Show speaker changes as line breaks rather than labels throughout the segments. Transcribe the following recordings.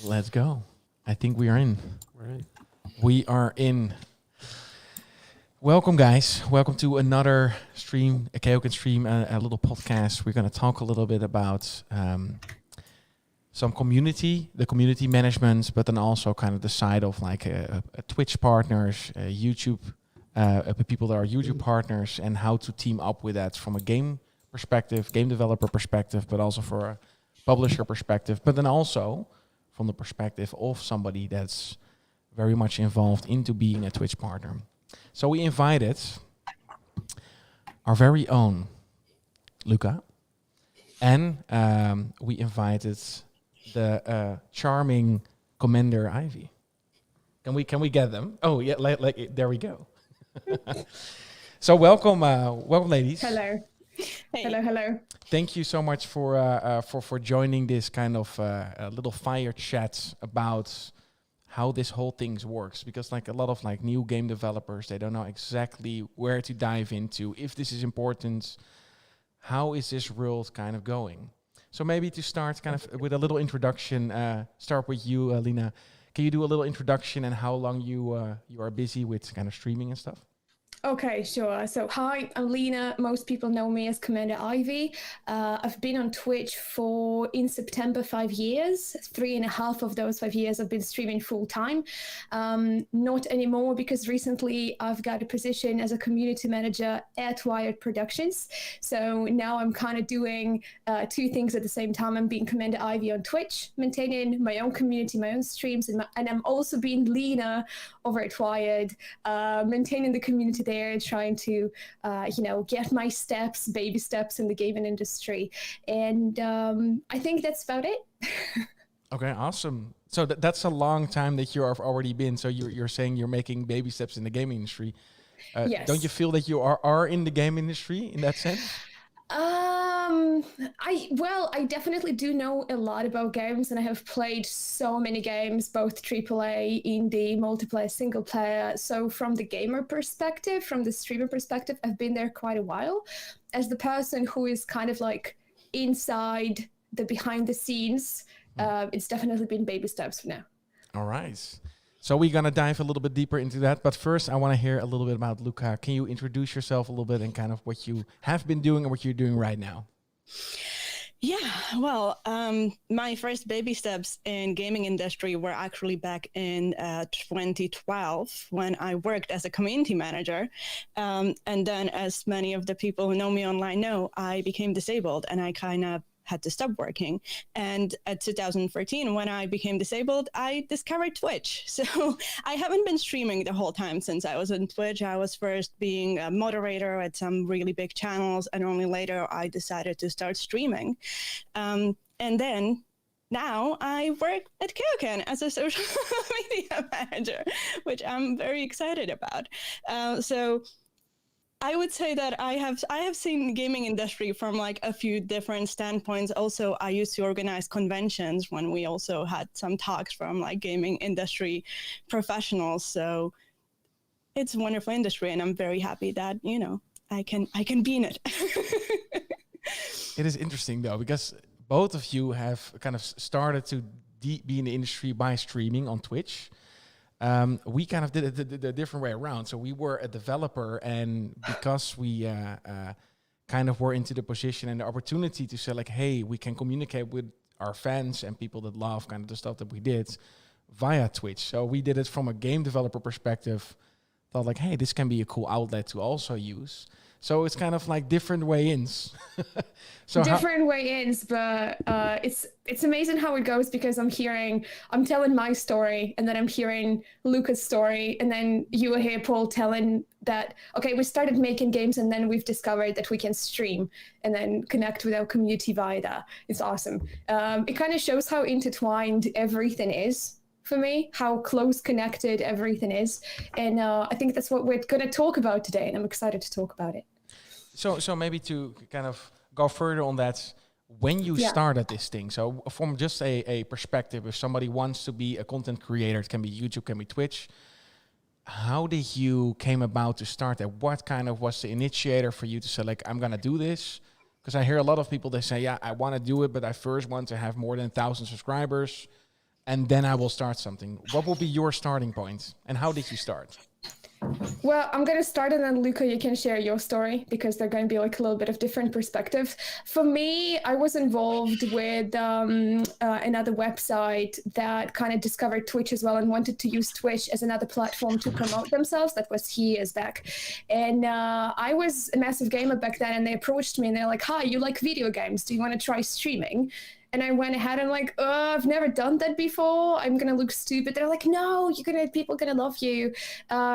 Let's go. I think we are in.
Right.
We are in. Welcome, guys. Welcome to another stream, a KeokeN stream, a little podcast. We're going to talk a little bit about some the community management, but then also kind of the side of like a Twitch partners, YouTube, people that are YouTube partners, and how to team up with that from a game perspective, game developer perspective, but also for a publisher perspective, but then also from the perspective of somebody that's very much involved into being a Twitch partner. So we invited our very own Luca, and we invited the charming Commander Ivy. Can we get them? Oh yeah, like there we go. So welcome, ladies.
Hello. Hey. Hello.
Thank you so much for joining this kind of little fire chat about how this whole thing works, because like a lot of like new game developers, they don't know exactly where to dive into, if this is important, how is this world kind of going. So maybe to start kind of with a little introduction, start with you, Lina. Can you do a little introduction and how long you are busy with kind of streaming and stuff?
Okay, sure. So hi, I'm Lina. Most people know me as Commander Ivy. I've been on Twitch for, in September, 5 years. 3.5 of those 5 years I've been streaming full time. Not anymore, because recently I've got a position as a community manager at Wired Productions. So now I'm kind of doing two things at the same time. I'm being Commander Ivy on Twitch, maintaining my own community, my own streams, and I'm also being Lina over at Wired, maintaining the community there, trying to, get my baby steps in the gaming industry. And I think that's about it.
Okay, awesome. So that's a long time that you have already been. So you're saying you're making baby steps in the gaming industry.
Yes.
Don't you feel that you are in the game industry in that sense?
I definitely do know a lot about games, and I have played so many games, both AAA, indie, multiplayer, single player. So from the gamer perspective, from the streamer perspective, I've been there quite a while. As the person who is kind of like inside the behind the scenes, it's definitely been baby steps for now.
All right. So we're going to dive a little bit deeper into that. But first, I want to hear a little bit about Luca. Can you introduce yourself a little bit and kind of what you have been doing and what you're doing right now?
Yeah, well, my first baby steps in gaming industry were actually back in 2012 when I worked as a community manager. And then, as many of the people who know me online know, I became disabled and I kind of had to stop working. And at 2014, when I became disabled, I discovered Twitch. So I haven't been streaming the whole time since I was on Twitch. I was first being a moderator at some really big channels, and only later I decided to start streaming. And then now I work at KeokeN as a social media manager, which I'm very excited about. So I would say that I have seen the gaming industry from like a few different standpoints. Also, I used to organize conventions when we also had some talks from like gaming industry professionals. So it's a wonderful industry, and I'm very happy that, I can be in it.
It is interesting though, because both of you have kind of started to be in the industry by streaming on Twitch. We kind of did it the different way around. So we were a developer, and because we kind of were into the position and the opportunity to say like, hey, we can communicate with our fans and people that love kind of the stuff that we did via Twitch. So we did it from a game developer perspective, thought like, hey, this can be a cool outlet to also use. So it's kind of like different way-ins.
Different way-ins, but it's amazing how it goes, because I'm telling my story, and then I'm hearing Luca's story, and then you will hear Paul telling that, okay, we started making games, and then we've discovered that we can stream and then connect with our community via that. It's awesome. It kind of shows how intertwined everything is. For me, how close connected everything is. And I think that's what we're going to talk about today, and I'm excited to talk about it.
So maybe to kind of go further on that, when you started this thing, so from just a perspective, if somebody wants to be a content creator, it can be YouTube, can be Twitch, how did you came about to start that? What kind of was the initiator for you to say, like, I'm going to do this? Because I hear a lot of people, they say, yeah, I want to do it, but I first want to have more than 1,000 subscribers. and then I will start something. What will be your starting point, and how did you start?
Well, I'm going to start, and then Luca, you can share your story, because they're going to be like a little bit of different perspectives. For me, I was involved with another website that kind of discovered Twitch as well and wanted to use Twitch as another platform to promote themselves. That was years back. And I was a massive gamer back then, and they approached me and they're like, hi, you like video games? Do you want to try streaming? And I went ahead and like, oh, I've never done that before. I'm gonna look stupid. They're like, no, people are gonna love you.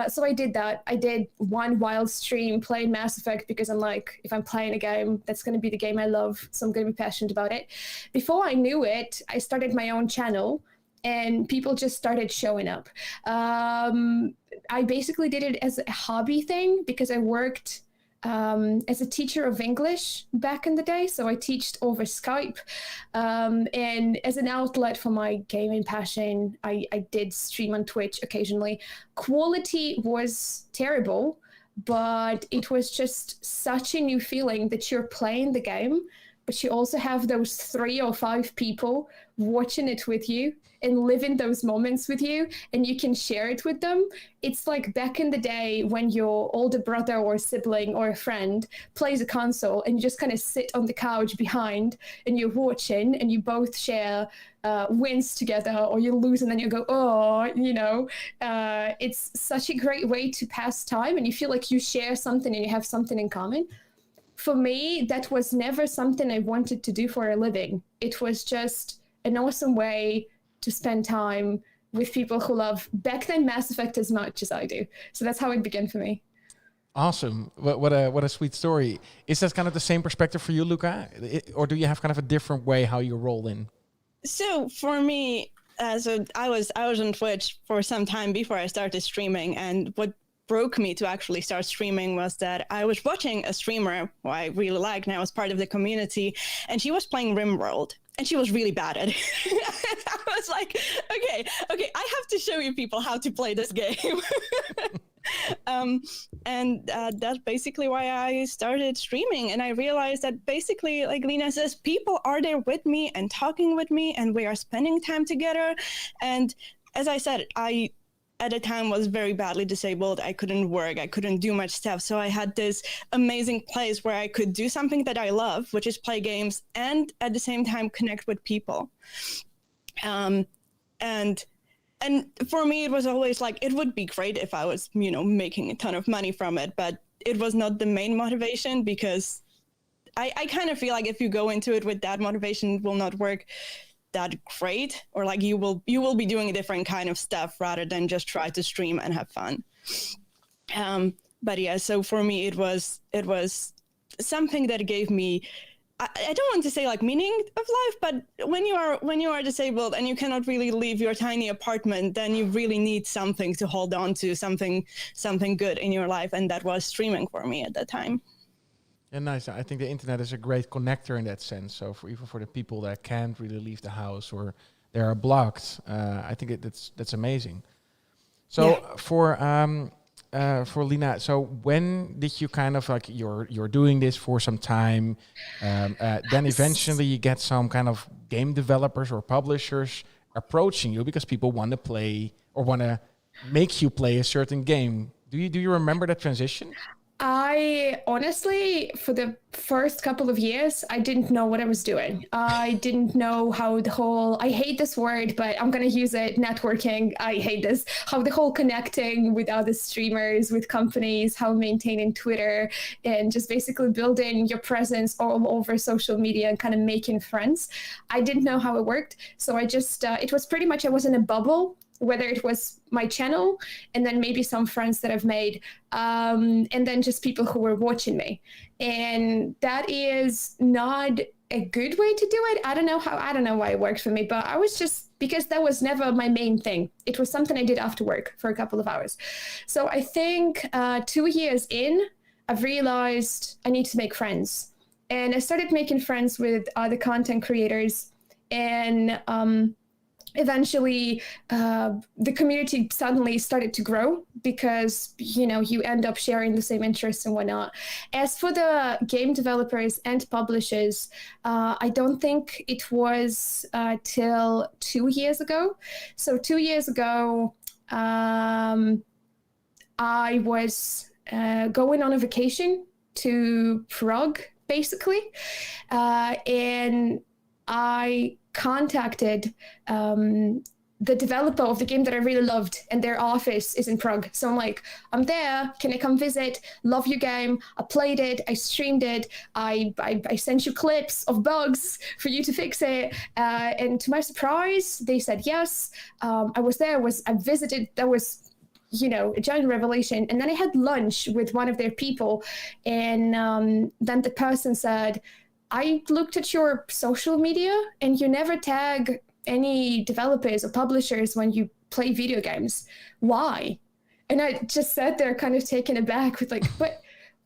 So I did that. I did one wild stream playing Mass Effect, because I'm like, if I'm playing a game, that's gonna be the game I love. So I'm gonna be passionate about it. Before I knew it, I started my own channel, and people just started showing up. I basically did it as a hobby thing, because I worked as a teacher of English back in the day. So I taught over Skype. And as an outlet for my gaming passion, I did stream on Twitch occasionally. Quality was terrible, but it was just such a new feeling that you're playing the game, but you also have those 3 or 5 people watching it with you and living those moments with you, and you can share it with them. It's like back in the day when your older brother or sibling or a friend plays a console, and you just kind of sit on the couch behind and you're watching, and you both share wins together, or you lose and then you go, oh, it's such a great way to pass time, and you feel like you share something and you have something in common. For me, that was never something I wanted to do for a living. It was just an awesome way to spend time with people who love, back then, Mass Effect as much as I do. So that's how it began for me.
Awesome. What a sweet story. Is that kind of the same perspective for you, Luca? Or do you have kind of a different way how you roll in?
So for me, so I was on Twitch for some time before I started streaming, and what broke me to actually start streaming was that I was watching a streamer who I really liked, and I was part of the community, and she was playing RimWorld, and she was really bad at it. I was like, okay, I have to show you people how to play this game. And that's basically why I started streaming. And I realized that basically, like Lena says, people are there with me and talking with me, and we are spending time together. And as I said, I at the time was very badly disabled. I couldn't work. I couldn't do much stuff. So I had this amazing place where I could do something that I love, which is play games, and at the same time connect with people. And for me, it was always like, it would be great if I was, making a ton of money from it, but it was not the main motivation, because I kind of feel like if you go into it with that motivation, it will not work that great, or like you will be doing a different kind of stuff rather than just try to stream and have fun. But yeah, so for me, it was something that gave me, I don't want to say like meaning of life, but when you are disabled and you cannot really leave your tiny apartment, then you really need something to hold on to, something good in your life, and that was streaming for me at that time.
Yeah, nice. I think the internet is a great connector in that sense. So even for the people that can't really leave the house or they are blocked, I think that's amazing. So yeah. For Lena, so when did you kind of like you're doing this for some time, then eventually you get some kind of game developers or publishers approaching you because people want to play or want to make you play a certain game. Do you remember that transition?
I honestly, for the first couple of years, I didn't know what I was doing. I didn't know how the whole, I hate this word, but I'm going to use it, networking. I hate this. How the whole connecting with other streamers, with companies, how maintaining Twitter, and just basically building your presence all over social media and kind of making friends. I didn't know how it worked. So I just, it was pretty much, I was in a bubble, whether it was my channel and then maybe some friends that I've made, and then just people who were watching me. And that is not a good way to do it. I don't know why it worked for me, but I was just, because that was never my main thing. It was something I did after work for a couple of hours. So I think 2 years in, I've realized I need to make friends. And I started making friends with other content creators. And eventually the community suddenly started to grow because you end up sharing the same interests and whatnot. As for the game developers and publishers, I don't think it was till 2 years ago. So 2 years ago, I was going on a vacation to Prague, basically, and I contacted the developer of the game that I really loved, and their office is in Prague. So I'm like, I'm there. Can I come visit? Love your game. I played it. I streamed it. I sent you clips of bugs for you to fix it. And to my surprise, they said yes. I was there. I visited. That was a giant revelation. And then I had lunch with one of their people, and then the person said, I looked at your social media and you never tag any developers or publishers when you play video games. Why? And I just sat there kind of taken aback with like, but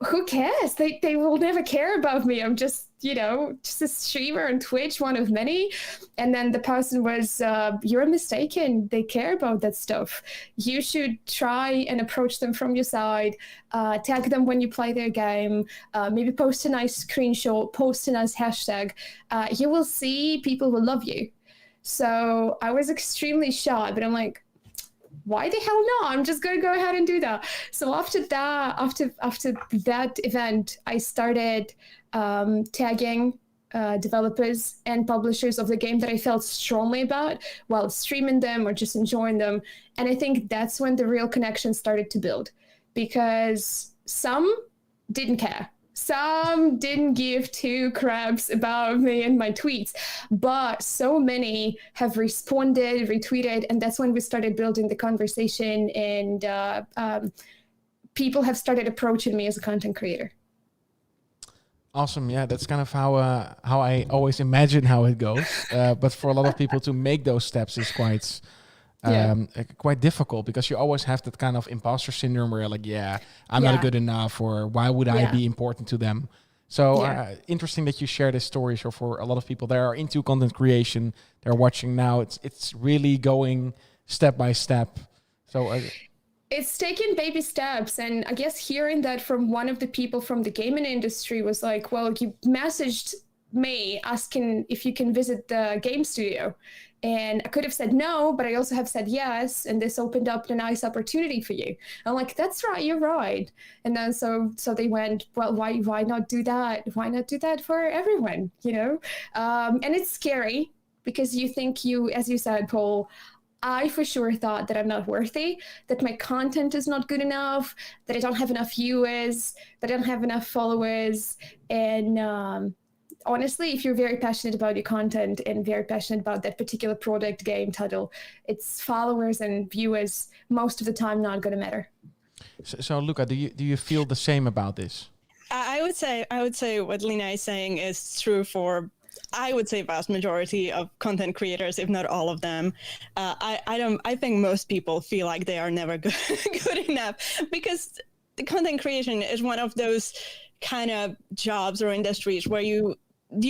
who cares? They will never care about me. I'm just a streamer on Twitch, one of many. And then the person was, you're mistaken. They care about that stuff. You should try and approach them from your side, tag them when you play their game, maybe post a nice screenshot, post a nice hashtag. You will see people will love you. So I was extremely shocked, but I'm like, why the hell not? I'm just going to go ahead and do that. So after that event, I started tagging developers and publishers of the game that I felt strongly about while streaming them or just enjoying them. And I think that's when the real connection started to build, because some didn't care. Some didn't give two craps about me and my tweets, but so many have responded, retweeted, and that's when we started building the conversation, and people have started approaching me as a content creator.
Awesome. Yeah, that's kind of how I always imagine how it goes. But for a lot of people to make those steps is quite difficult, because you always have that kind of imposter syndrome where you're like, I'm not good enough, or why would I be important to them? So interesting that you share this story. So for a lot of people that are into content creation, they're watching now, it's really going step by step. So
it's taken baby steps. And I guess hearing that from one of the people from the gaming industry was like, well, you messaged me asking if you can visit the game studio. And I could have said no, but I also have said yes, and this opened up a nice opportunity for you. I'm like, that's right, you're right. And then so they went, well, why not do that? Why not do that for everyone, And it's scary, because you think as you said, Paul, I for sure thought that I'm not worthy, that my content is not good enough, that I don't have enough viewers, that I don't have enough followers. And honestly, if you're very passionate about your content and very passionate about that particular product, game, title, it's followers and viewers most of the time not going to matter.
So Luca, do you feel the same about this?
I would say what Lina is saying is true for, I would say, vast majority of content creators, if not all of them. I think most people feel like they are never good enough, because the content creation is one of those kind of jobs or industries where you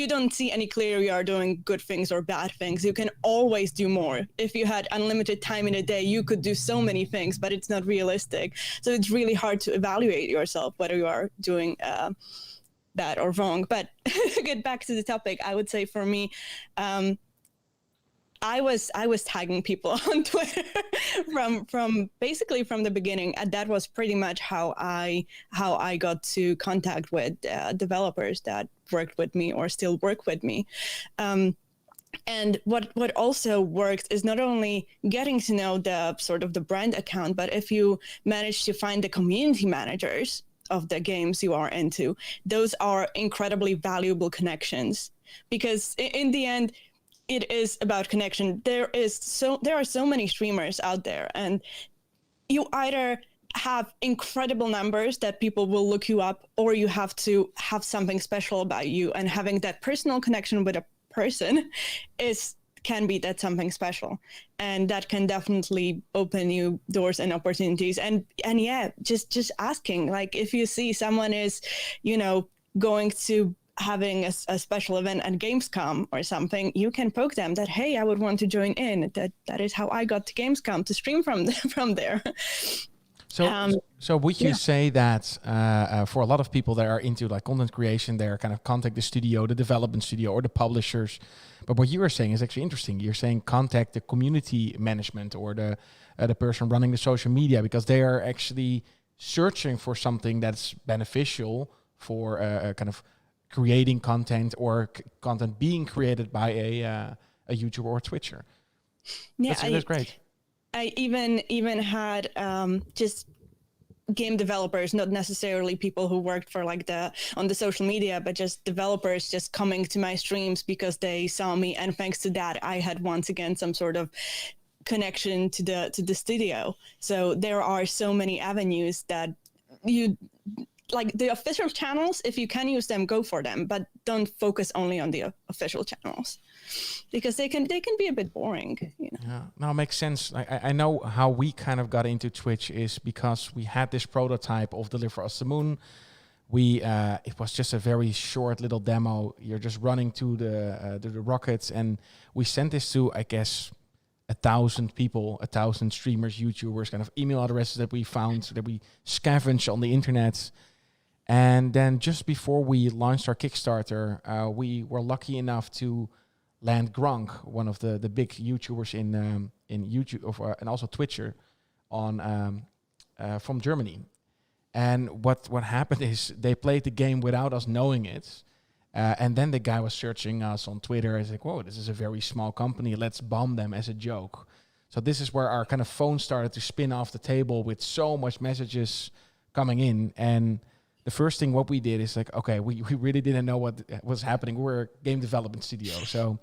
don't see any clear you are doing good things or bad things. You can always do more. If you had unlimited time in a day, you could do so many things, but it's not realistic. So it's really hard to evaluate yourself, whether you are doing bad or wrong. But to get back to the topic, I would say for me, I was tagging people on Twitter from basically from the beginning, and that was pretty much how I got to contact with developers that worked with me or still work with me. And what also works is not only getting to know the sort of the brand account, but if you manage to find the community managers of the games you are into, those are incredibly valuable connections, because in the end, it is about connection. There are so many streamers out there, and you either have incredible numbers that people will look you up, or you have to have something special about you, and having that personal connection with a person can be that something special, and that can definitely open you doors and opportunities. And just asking, like, if you see someone is, going to having a special event at Gamescom or something, you can poke them that, hey, I would want to join in. That is how I got to Gamescom, to stream from there.
So would you say that for a lot of people that are into like content creation, they're kind of contact the studio, the development studio, or the publishers. But what you are saying is actually interesting. You're saying contact the community management or the person running the social media, because they are actually searching for something that's beneficial for kind of creating content or content being created by a YouTuber or Twitcher.
Yeah,
that's great.
I even had just game developers, not necessarily people who worked for like on the social media, but just developers just coming to my streams because they saw me, and thanks to that, I had once again some sort of connection to the studio. So there are so many avenues that you like. The official channels, if you can use them, go for them, but don't focus only on the official channels, because they can be a bit boring, you know.
Yeah, no, it makes sense. I know how we kind of got into Twitch is because we had this prototype of Deliver Us the Moon. It was just a very short little demo. You're just running to the rockets, and we sent this to, I guess, 1,000 people, 1,000 streamers, YouTubers, kind of email addresses that we found, that we scavenged on the internet. And then just before we launched our Kickstarter, we were lucky enough to land Gronk, one of the big YouTubers in YouTube and also Twitcher, on from Germany. And what happened is they played the game without us knowing it. And then the guy was searching us on Twitter. He's like, whoa, this is a very small company. Let's bomb them as a joke. So this is where our kind of phone started to spin off the table with so much messages coming in. And the first thing what we did is like, okay, we really didn't know what was happening. We're a game development studio. So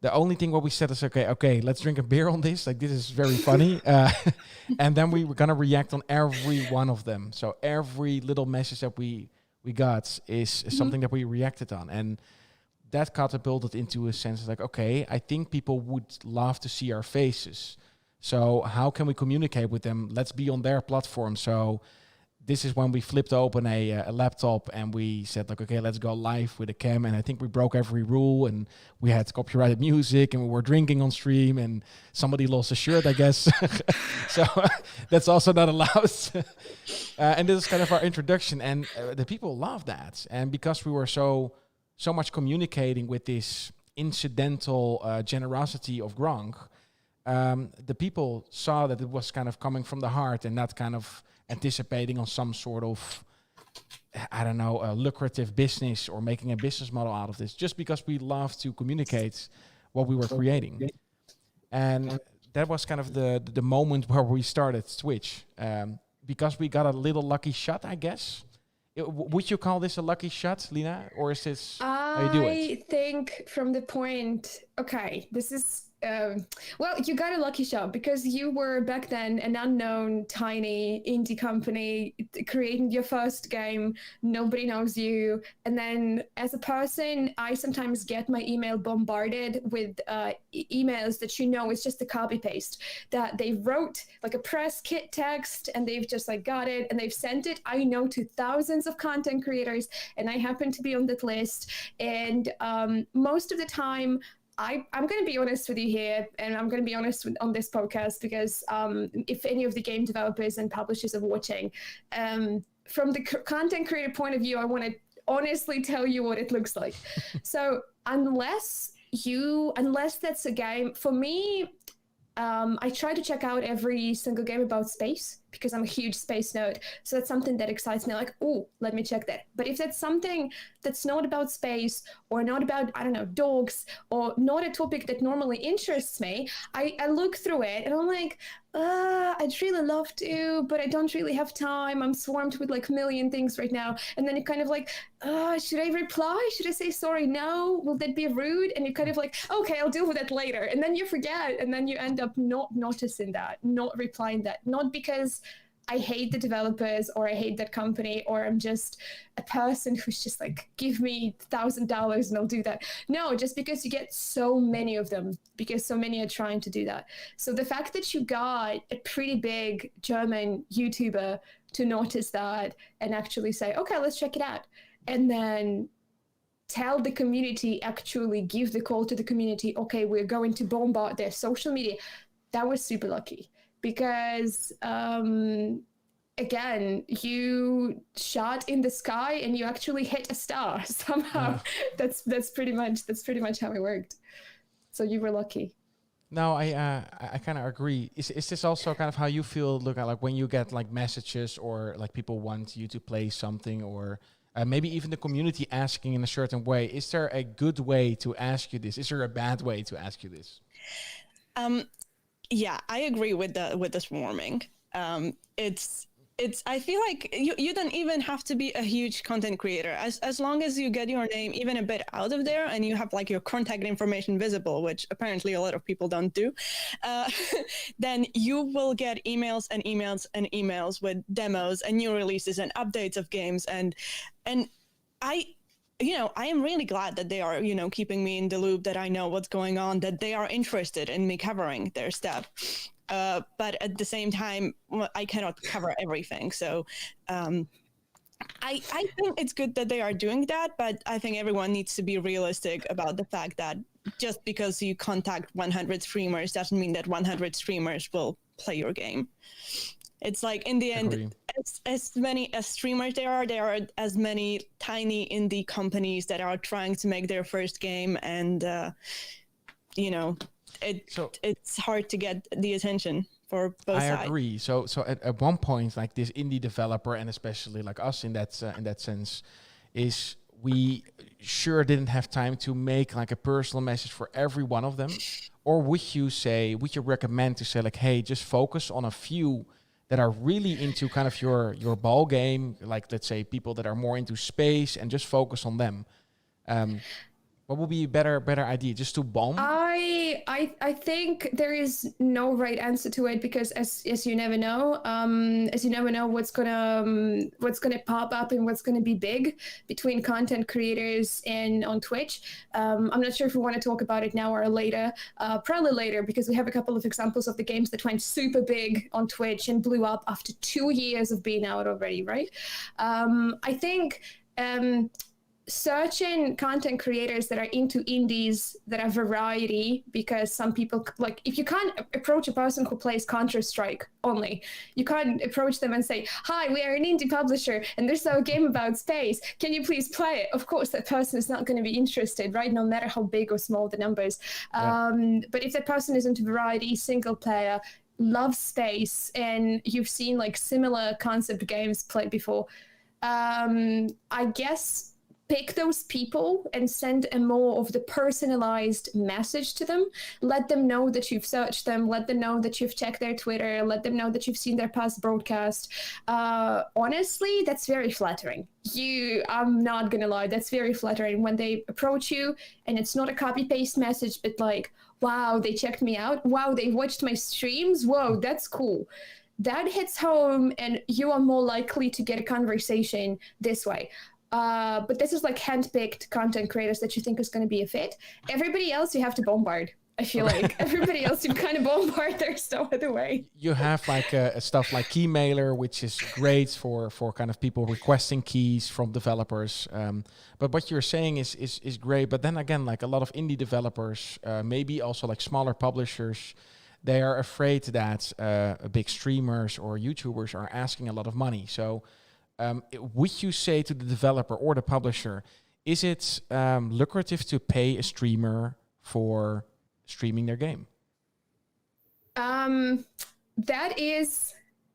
the only thing what we said is, okay, let's drink a beer on this. Like, this is very funny. And then we were going to react on every one of them. So every little message that we got is something that we reacted on. And that catapulted into a sense like, okay, I think people would love to see our faces. So how can we communicate with them? Let's be on their platform. So this is when we flipped open a laptop and we said like, okay, let's go live with a cam. And I think we broke every rule, and we had copyrighted music, and we were drinking on stream, and somebody lost a shirt, I guess. So that's also not allowed. And this is kind of our introduction, and the people love that. And because we were so much communicating with this incidental generosity of Gronk, the people saw that it was kind of coming from the heart and not kind of anticipating on some sort of, I don't know, a lucrative business or making a business model out of this, just because we love to communicate what we were creating. And that was kind of the moment where we started Twitch, because we got a little lucky shot, I guess. Would you call this a lucky shot, Lina? Or is this how you do it?
I think from the point, okay, this is, well, you got a lucky shot because you were back then an unknown, tiny indie company creating your first game. Nobody knows you. And then as a person, I sometimes get my email bombarded with emails that is just a copy paste, that they wrote like a press kit text and they've just like got it and they've sent it, I know, to thousands of content creators, and I happen to be on that list. And most of the time, I'm going to be honest with you here, and I'm going to be honest on this podcast, because if any of the game developers and publishers are watching, from the content creator point of view, I want to honestly tell you what it looks like. So unless that's a game, for me, I try to check out every single game about space, because I'm a huge space nerd. So that's something that excites me, like, oh, let me check that. But if that's something that's not about space, or not about, I don't know, dogs, or not a topic that normally interests me, I look through it and I'm like, I'd really love to, but I don't really have time. I'm swarmed with like a million things right now. And then you're kind of like, should I reply? Should I say sorry? No? Will that be rude? And you're kind of like, okay, I'll deal with that later. And then you forget, and then you end up not noticing that, not replying that, not because I hate the developers or I hate that company, or I'm just a person who's just like, give me $1,000 and I'll do that. No, just because you get so many of them, because so many are trying to do that. So the fact that you got a pretty big German YouTuber to notice that and actually say, okay, let's check it out. And then tell the community, actually give the call to the community, okay, we're going to bombard their social media, that was super lucky. Because again, you shot in the sky and you actually hit a star somehow. That's pretty much how it worked. So you were lucky.
No, I kind of agree. Is this also kind of how you feel? Look at like when you get like messages or like people want you to play something, or maybe even the community asking in a certain way. Is there a good way to ask you this? Is there a bad way to ask you this?
Yeah, I agree with the swarming. I feel like you don't even have to be a huge content creator. As long as you get your name even a bit out of there and you have like your contact information visible, which apparently a lot of people don't do, then you will get emails and emails and emails with demos and new releases and updates of games. And I am really glad that they are, keeping me in the loop, that I know what's going on, that they are interested in me covering their stuff. But at the same time, I cannot cover everything. So I think it's good that they are doing that, but I think everyone needs to be realistic about the fact that just because you contact 100 streamers doesn't mean that 100 streamers will play your game. It's like, in the end, as many as streamers there are as many tiny indie companies that are trying to make their first game, and it's hard to get the attention for both sides.
I agree. So at one point, like this indie developer, and especially like us in that sense, is we sure didn't have time to make like a personal message for every one of them. Or would you recommend to say like, hey, just focus on a few that are really into kind of your ball game, like let's say people that are more into space, and just focus on them? What would be a better idea? Just to bomb?
I think there is no right answer to it, because as you never know, what's gonna pop up and what's gonna be big between content creators and on Twitch. I'm not sure if we want to talk about it now or later. Probably later, because we have a couple of examples of the games that went super big on Twitch and blew up after 2 years of being out already, right? I think searching content creators that are into indies, that are variety, because some people, like, if you can't approach a person who plays Counter-Strike only, you can't approach them and say, hi, we are an indie publisher and there's a game about space, can you please play it? Of course that person is not going to be interested, right? No matter how big or small the numbers. But if that person is into variety, single player, loves space, and you've seen like similar concept games played before, I guess pick those people and send a more of the personalized message to them. Let them know that you've searched them. Let them know that you've checked their Twitter. Let them know that you've seen their past broadcast. Honestly, that's very flattering. I'm not gonna lie, that's very flattering when they approach you and it's not a copy-paste message, but like, wow, they checked me out. Wow, they watched my streams. Whoa, that's cool. That hits home, and you are more likely to get a conversation this way. But this is like handpicked content creators that you think is going to be a fit. Everybody else you have to bombard. I feel like everybody else you kind of bombard. There's no other way.
You have like stuff like Keymailer, which is great for kind of people requesting keys from developers. But what you're saying is great. But then again, like a lot of indie developers, maybe also like smaller publishers, they are afraid that big streamers or YouTubers are asking a lot of money. So would you say to the developer or the publisher, is it lucrative to pay a streamer for streaming their game?
That is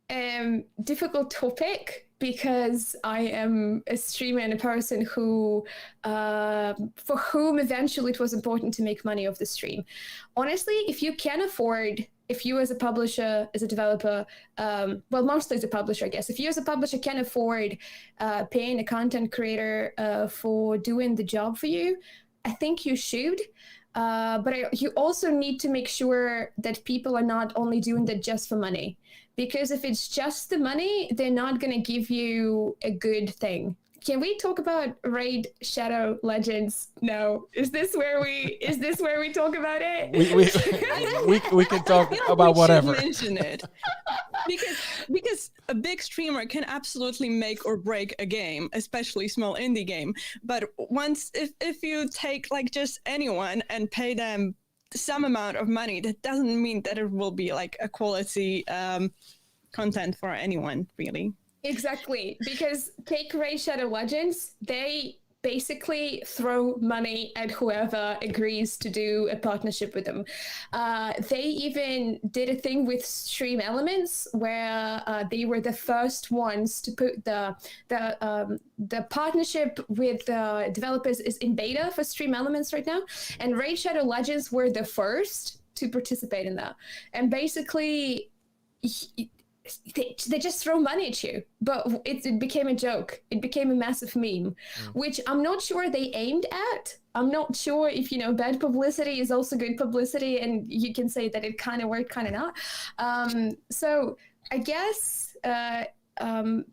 a difficult topic, because I am a streamer and a person who, for whom eventually it was important to make money off the stream. Honestly, if you can afford, if you as a publisher, as a developer, well, mostly as a publisher, I guess, if you as a publisher can afford paying a content creator for doing the job for you, I think you should. But you also need to make sure that people are not only doing that just for money. Because if it's just the money, they're not going to give you a good thing. Can we talk about Raid Shadow Legends? No. Is this where we talk about it?
We can talk about whatever.
Mention it. because a big streamer can absolutely make or break a game, especially small indie game. But if you take like just anyone and pay them some amount of money, that doesn't mean that it will be like a quality content for anyone, really.
Exactly, because take Raid Shadow Legends, they basically throw money at whoever agrees to do a partnership with them. They even did a thing with Stream Elements where they were the first ones to put the partnership with the developers is in beta for Stream Elements right now, and Raid Shadow Legends were the first to participate in that. And basically, they just throw money at you, but it became a joke. It became a massive meme, which I'm not sure they aimed at. I'm not sure if, bad publicity is also good publicity, and you can say that it kind of worked, kind of not. So I guess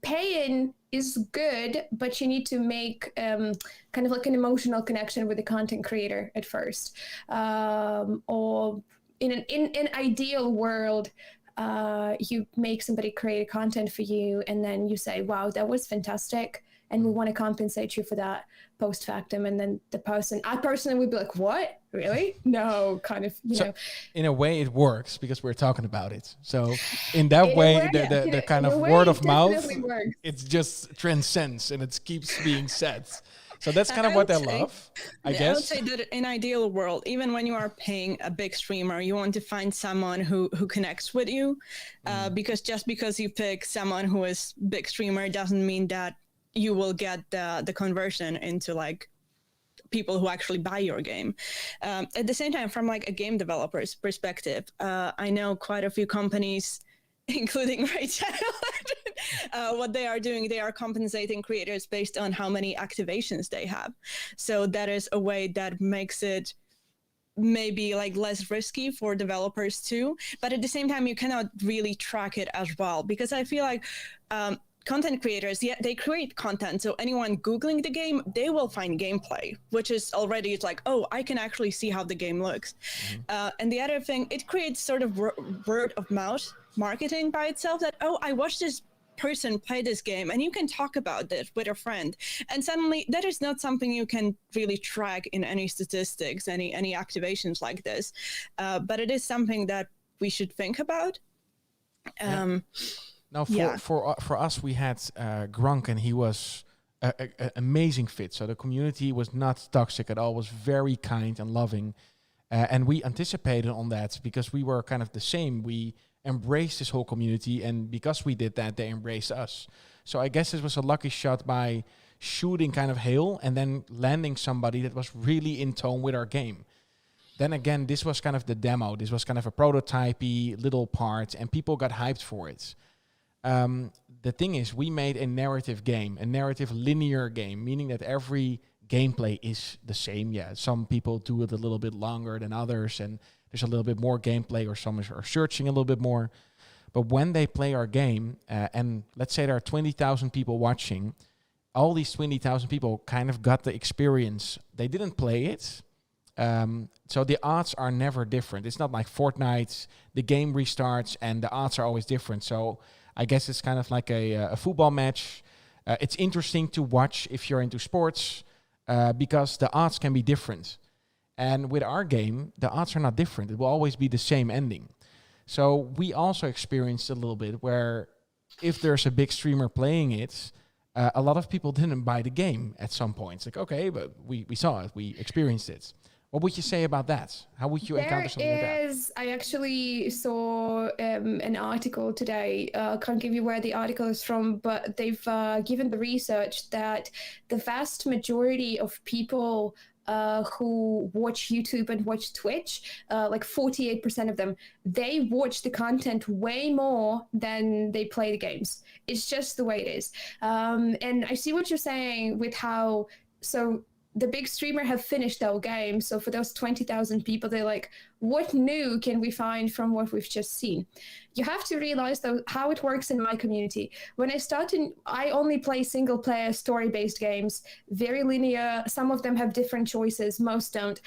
pay-in is good, but you need to make kind of like an emotional connection with the content creator at first. Or in an ideal world, you make somebody create content for you, and then you say, wow, that was fantastic, and we want to compensate you for that post factum. And then I personally would be like, what? Really? No, kind of,
So in a way it works because we're talking about it. So in that way, the kind of word of mouth, it just transcends and it keeps being said. So that's kind of what I love, I guess.
I would say that in ideal world, even when you are paying a big streamer, you want to find someone who connects with you, because just because you pick someone who is big streamer doesn't mean that you will get the conversion into like people who actually buy your game. At the same time, from like a game developer's perspective, I know quite a few companies, including Raid Shadow Legends, what they are doing, they are compensating creators based on how many activations they have. So that is a way that makes it maybe like less risky for developers too. But at the same time, you cannot really track it as well, because I feel like content creators, they create content. So anyone Googling the game, they will find gameplay, which is already, it's like, oh, I can actually see how the game looks. And the other thing, it creates sort of word of mouth marketing by itself, that, oh, I watched this person play this game, and you can talk about this with a friend. And suddenly that is not something you can really track in any statistics, any activations like this. But it is something that we should think about.
Now, for us, we had Gronk, and he was an amazing fit. So the community was not toxic at all, was very kind and loving. And we anticipated on that because we were kind of the same. We embraced this whole community, and because we did that, they embraced us. So I guess it was a lucky shot by shooting kind of hail and then landing somebody that was really in tone with our game. Then again, this was kind of the demo. This was kind of a prototype-y little part, and people got hyped for it. The thing is, we made a narrative game, a narrative linear game, meaning that every gameplay is the same. Yeah, some people do it a little bit longer than others, and there's a little bit more gameplay, or some are searching a little bit more. But when they play our game, and let's say there are 20,000 people watching, all these 20,000 people kind of got the experience. They didn't play it. So the odds are never different. It's not like Fortnite, the game restarts and the odds are always different. So I guess it's kind of like a football match. It's interesting to watch if you're into sports, because the odds can be different. And with our game, the odds are not different. It will always be the same ending. So we also experienced a little bit where if there's a big streamer playing it, a lot of people didn't buy the game at some point. It's like, okay, but we saw it, we experienced it. What would you say about that? How would you encounter something like that?
I actually saw an article today. Can't give you where the article is from, but they've given the research that the vast majority of people who watch YouTube and watch Twitch, like 48% of them, they watch the content way more than they play the games. It's just the way it is. And I see what you're saying with how, so the big streamer have finished their game. So for those 20,000 people, they're like, what new can we find from what we've just seen? You have to realize though how it works in my community. When I started, I only play single player story-based games, very linear. Some of them have different choices, most don't.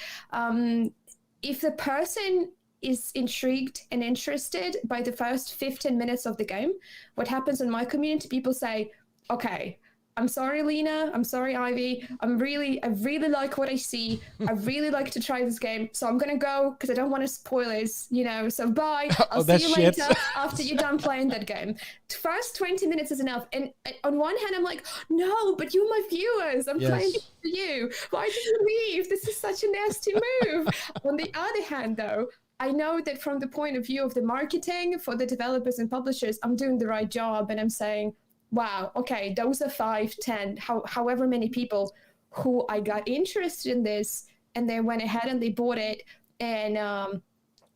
If the person is intrigued and interested by the first 15 minutes of the game, what happens in my community, people say, okay, I'm sorry, Lena. I'm sorry, Ivy. I really like what I see. I really like to try this game. So I'm going to go because I don't want to spoilers, so bye. I'll see you later after you're done playing that game. First 20 minutes is enough. And on one hand, I'm like, no, but you're my viewers. I'm playing it for you. Why did you leave? This is such a nasty move. On the other hand, though, I know that from the point of view of the marketing for the developers and publishers, I'm doing the right job. And I'm saying, wow, okay, those are 5, 10, however many people who I got interested in this, and they went ahead and they bought it, and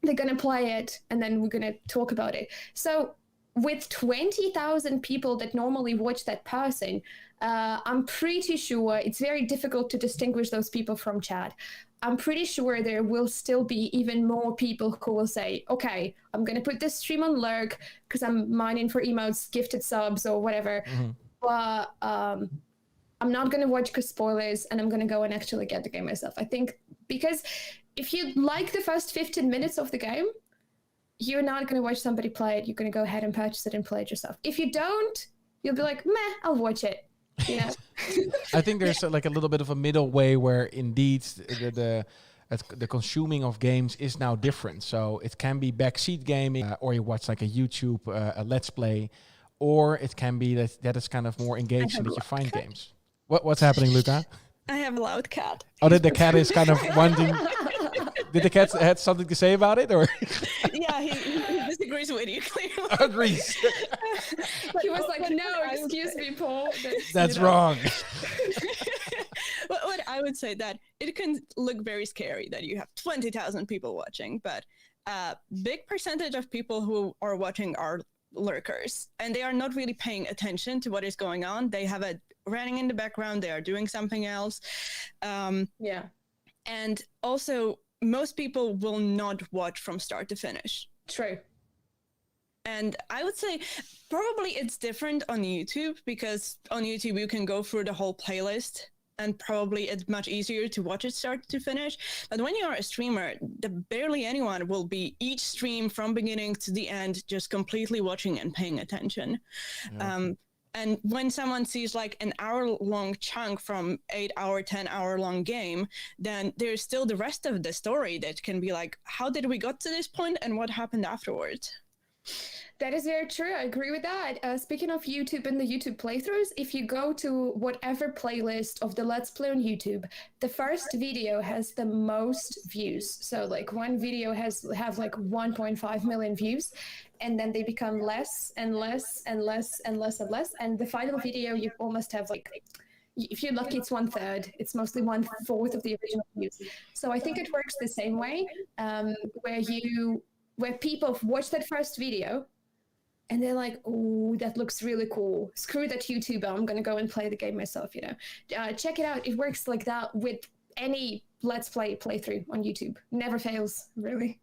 they're going to play it, and then we're going to talk about it. So with 20,000 people that normally watch that person, I'm pretty sure it's very difficult to distinguish those people from chat. I'm pretty sure there will still be even more people who will say, okay, I'm going to put this stream on lurk because I'm mining for emotes, gifted subs, or whatever. Mm-hmm. But I'm not going to watch because spoilers, and I'm going to go and actually get the game myself. I think because if you like the first 15 minutes of the game, you're not going to watch somebody play it. You're going to go ahead and purchase it and play it yourself. If you don't, you'll be like, meh, I'll watch it.
I think there's like a little bit of a middle way where indeed the consuming of games is now different. So it can be backseat gaming, or you watch like a YouTube a Let's Play, or it can be that it's kind of more engaged and that you find games. What's happening, Luca?
I have a loud cat.
Oh, the cat is kind of wanting. Did the cat have something to say about it, or?
Yeah, he disagrees with you. Clearly.
Agrees.
He was like, "No, excuse me, Paul.
That's wrong."
What I would say that it can look very scary that you have 20,000 people watching, but a big percentage of people who are watching are lurkers, and they are not really paying attention to what is going on. They have it running in the background. They are doing something else. And also, most people will not watch from start to finish.
True.
And I would say probably it's different on YouTube, because on YouTube you can go through the whole playlist, and probably it's much easier to watch it start to finish. But when you are a streamer, barely anyone will be each stream from beginning to the end just completely watching and paying attention. Yeah. And when someone sees like an hour-long chunk from 8-hour, 10-hour-long game, then there's still the rest of the story that can be like, how did we got to this point and what happened afterwards?
That is very true. I agree with that. Speaking of YouTube and the YouTube playthroughs, if you go to whatever playlist of the Let's Play on YouTube, the first video has the most views. So like one video have like 1.5 million views, and then they become less and less and less and less and less. And the final video, you almost have like, if you're lucky, it's 1/3. It's mostly 1/4 of the original views. So I think it works the same way, where people watch that first video and they're like, oh, that looks really cool. Screw that YouTuber. I'm going to go and play the game myself, Check it out. It works like that with any Let's Play playthrough on YouTube. Never fails, really.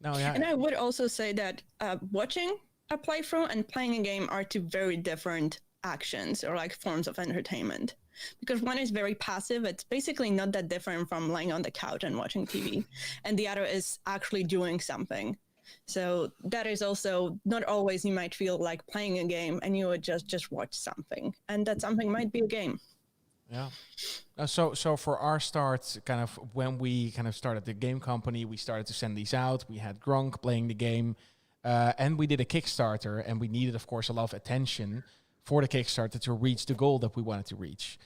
No, yeah.
And I would also say that watching a playthrough and playing a game are two very different actions, or like forms of entertainment. Because one is very passive. It's basically not that different from laying on the couch and watching TV. And the other is actually doing something. So that is also not always you might feel like playing a game and you would just watch something. And that something might be a game.
Yeah. So for our start, kind of when we kind of started the game company, we started to send these out. We had Gronk playing the game, and we did a Kickstarter, and we needed, of course, a lot of attention for the Kickstarter to reach the goal that we wanted to reach.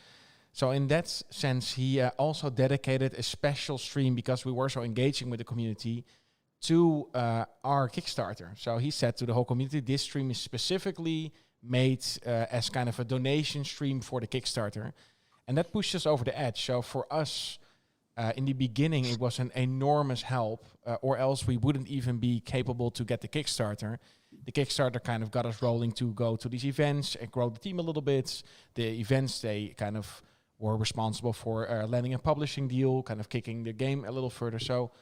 So in that sense, he also dedicated a special stream, because we were so engaging with the community, to our Kickstarter. So he said to the whole community, this stream is specifically made as kind of a donation stream for the Kickstarter. And that pushed us over the edge. So for us, in the beginning, it was an enormous help, or else we wouldn't even be capable to get the Kickstarter. The Kickstarter kind of got us rolling to go to these events and grow the team a little bit. The events, they kind of were responsible for landing a publishing deal, kind of kicking the game a little further. So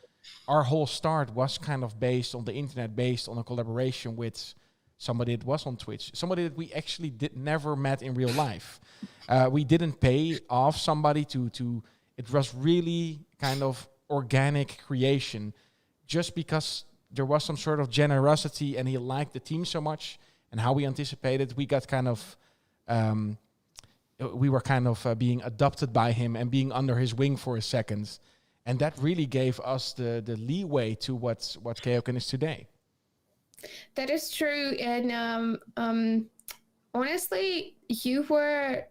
our whole start was kind of based on the internet, based on a collaboration with somebody that was on Twitch, somebody that we actually never met in real life. We didn't pay off somebody to. It was really kind of organic creation, just because there was some sort of generosity and he liked the team so much and how we anticipated, we got kind of, we were kind of being adopted by him and being under his wing for a second. And that really gave us the leeway to what KeokeN is today.
That is true. And honestly, you were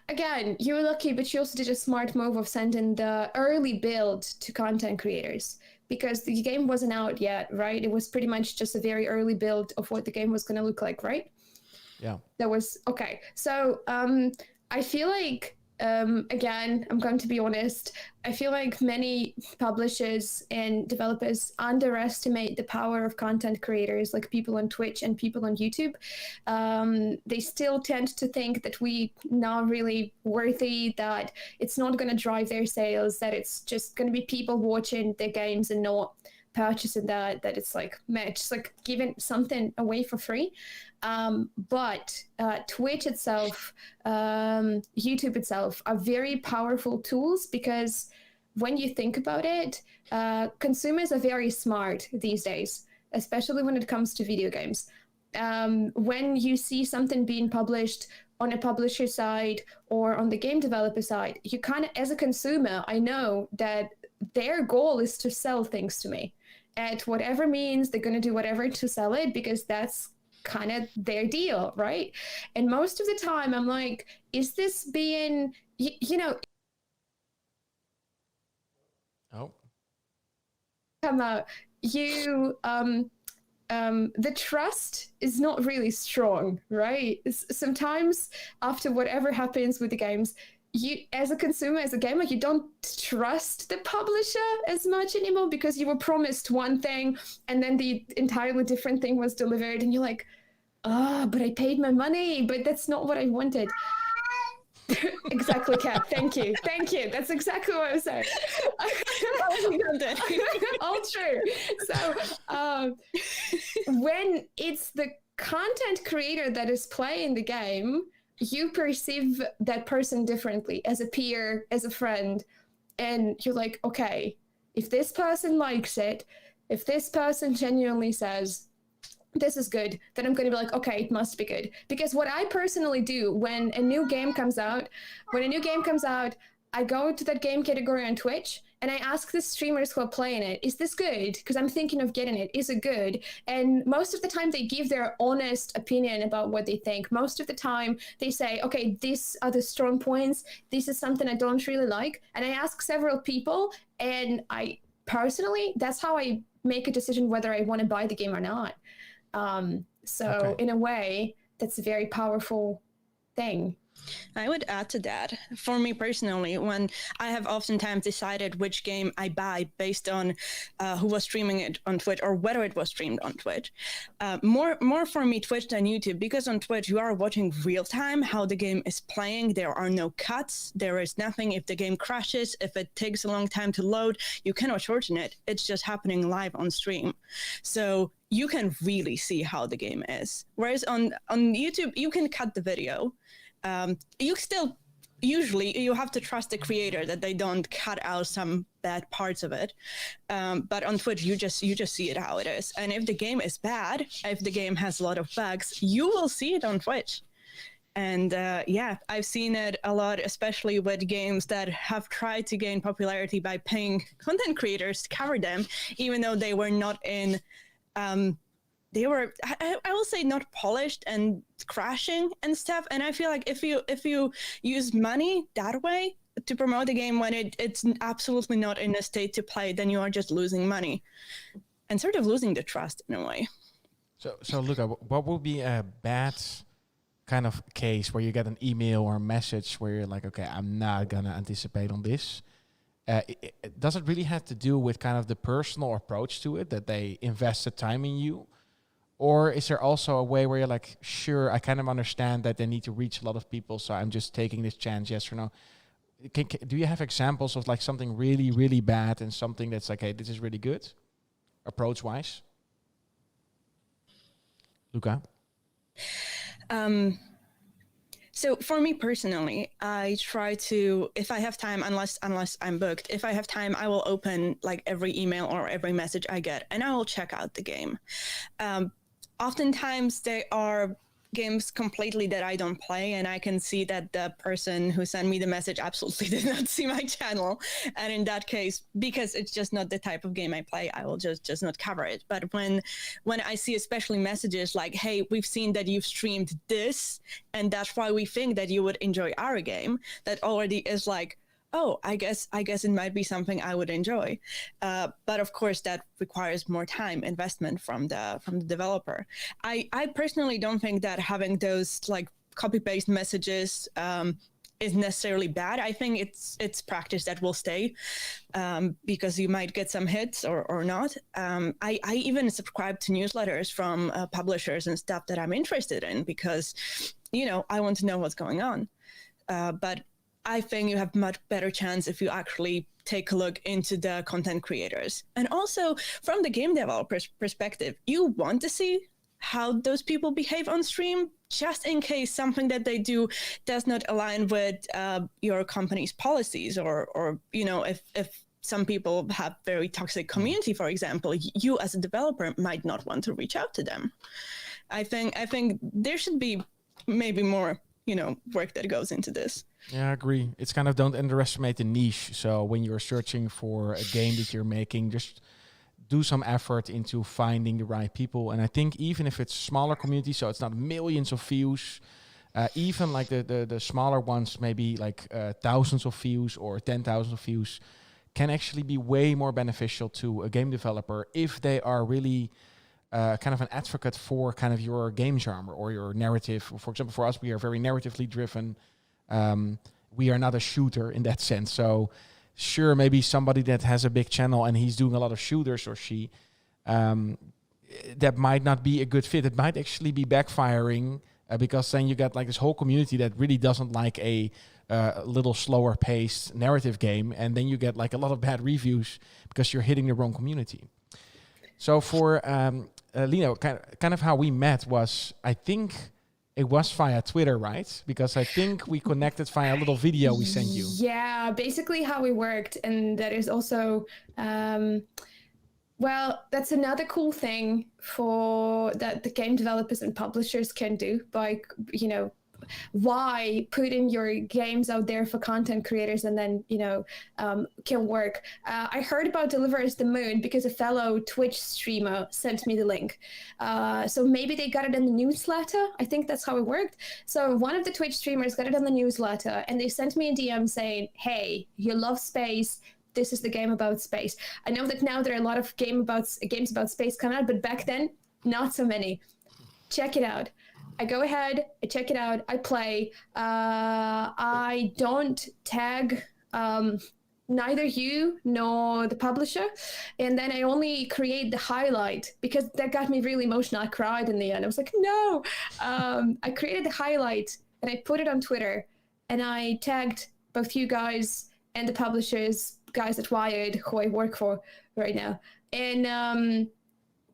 lucky, but you also did a smart move of sending the early build to content creators, because the game wasn't out yet, right? It was pretty much just a very early build of what the game was going to look like, right?
Yeah.
That was okay. So I feel like, again, I'm going to be honest, I feel like many publishers and developers underestimate the power of content creators, like people on Twitch and people on YouTube. They still tend to think that we not really worthy, that it's not going to drive their sales, that it's just going to be people watching their games and not purchasing that it's like just like giving something away for free. But Twitch itself, YouTube itself are very powerful tools, because when you think about it, consumers are very smart these days, especially when it comes to video games. When you see something being published on a publisher side or on the game developer side, you kind of, as a consumer, I know that their goal is to sell things to me at whatever means. They're going to do whatever to sell it, because that's kind of their deal, right? And most of the time I'm like, is this being, you know, come out, you the trust is not really strong, right? Sometimes after whatever happens with the games, you, as a consumer, as a gamer, you don't trust the publisher as much anymore, because you were promised one thing and then the entirely different thing was delivered, and you're like, but I paid my money, but that's not what I wanted. Exactly, Kat. Thank you. That's exactly what I was saying. All true. So when it's the content creator that is playing the game, you perceive that person differently, as a peer, as a friend, and you're like, okay, if this person likes it, if this person genuinely says this is good, then I'm going to be like, okay, it must be good. Because what I personally do when a new game comes out, I go to that game category on Twitch and I ask the streamers who are playing it, is this good? Because I'm thinking of getting it. Is it good? And most of the time they give their honest opinion about what they think. Most of the time they say, okay, these are the strong points. This is something I don't really like. And I ask several people, and I personally, that's how I make a decision whether I want to buy the game or not. So in a way, that's a very powerful thing.
I would add to that. For me personally, when I have oftentimes decided which game I buy based on who was streaming it on Twitch or whether it was streamed on Twitch, more for me Twitch than YouTube, because on Twitch you are watching real time how the game is playing. There are no cuts. There is nothing. If the game crashes, if it takes a long time to load, you cannot shorten it. It's just happening live on stream. So you can really see how the game is. Whereas on YouTube, you can cut the video. You still, usually you have to trust the creator that they don't cut out some bad parts of it. But on Twitch, you just see it how it is. And if the game is bad, if the game has a lot of bugs, you will see it on Twitch. And I've seen it a lot, especially with games that have tried to gain popularity by paying content creators to cover them, even though they were not in... they were, I will say, not polished and crashing and stuff. And I feel like if you use money that way to promote a game when it's absolutely not in a state to play, then you are just losing money and sort of losing the trust in a way.
So Luca, what would be a bad kind of case where you get an email or a message where you're like, okay, I'm not gonna anticipate on this? Does it really have to do with kind of the personal approach to it, that they invested time in you? Or is there also a way where you're like, sure, I kind of understand that they need to reach a lot of people, so I'm just taking this chance, yes or no? Do you have examples of like something really, really bad and something that's like, hey, this is really good, approach-wise? Luca?
So for me personally, I try to, if I have time, unless I'm booked, if I have time, I will open like every email or every message I get, and I will check out the game. Oftentimes they are games completely that I don't play, and I can see that the person who sent me the message absolutely did not see my channel. And in that case, because it's just not the type of game I play, I will just not cover it. But when I see especially messages like, hey, we've seen that you've streamed this, and that's why we think that you would enjoy our game, that already is like, oh, I guess it might be something I would enjoy. But of course, that requires more time investment from the developer. I personally don't think that having those like copy-paste messages is necessarily bad. I think it's practice that will stay because you might get some hits or not. I even subscribe to newsletters from publishers and stuff that I'm interested in because, I want to know what's going on. But I think you have much better chance if you actually take a look into the content creators. And also from the game developer's perspective, you want to see how those people behave on stream, just in case something that they do does not align with your company's policies, or if some people have very toxic community, for example, you as a developer might not want to reach out to them. I think there should be maybe more work that goes into this.
Yeah, I agree. It's kind of, don't underestimate the niche. So when you're searching for a game that you're making, just do some effort into finding the right people. And I think even if it's smaller community, so it's not millions of views, even like the smaller ones, maybe like thousands of views or 10,000 of views, can actually be way more beneficial to a game developer if they are really kind of an advocate for kind of your game genre or your narrative. For example, for us, we are very narratively driven. We are not a shooter in that sense. So sure, maybe somebody that has a big channel and he's doing a lot of shooters, or she, that might not be a good fit. It might actually be backfiring because then you got like this whole community that really doesn't like a little slower paced narrative game. And then you get like a lot of bad reviews because you're hitting the wrong community. So for Lino, kind of how we met was, I think it was via Twitter, right? Because I think we connected via a little video we sent you.
Yeah, basically how we worked. And that is also, that's another cool thing for that the game developers and publishers can do by, why putting your games out there for content creators and then, can work. I heard about Deliver Us the Moon because a fellow Twitch streamer sent me the link. So maybe they got it in the newsletter. I think that's how it worked. So one of the Twitch streamers got it on the newsletter and they sent me a DM saying, hey, you love space. This is the game about space. I know that now there are a lot of games about space coming out, but back then, not so many. Check it out. I go ahead, I check it out, I play. I don't tag neither you nor the publisher. And then I only create the highlight because that got me really emotional. I cried in the end. I was like, no. I created the highlight and I put it on Twitter and I tagged both you guys and the publishers, guys at Wired, who I work for right now. And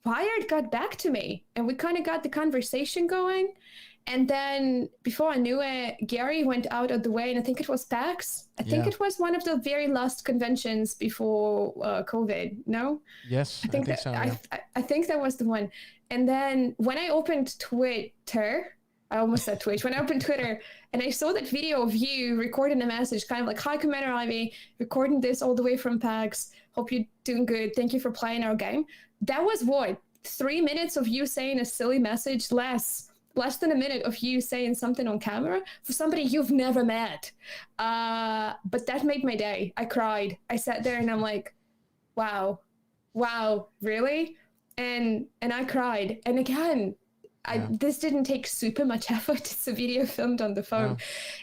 Wired got back to me and we kind of got the conversation going. And then before I knew it, Gary went out of the way, and I think it was PAX. I think it was one of the very last conventions before COVID, no?
Yes, I think so. Yeah.
I think that was the one. And then when I opened Twitter, I almost said Twitch. When I opened Twitter and I saw that video of you recording a message, kind of like, hi, Commander Ivy, recording this all the way from PAX. Hope you're doing good. Thank you for playing our game. That was what? 3 minutes of you saying a silly message, less than a minute of you saying something on camera for somebody you've never met. But that made my day. I cried. I sat there and I'm like, wow, really? And I cried. And again, this didn't take super much effort. It's a video filmed on the phone.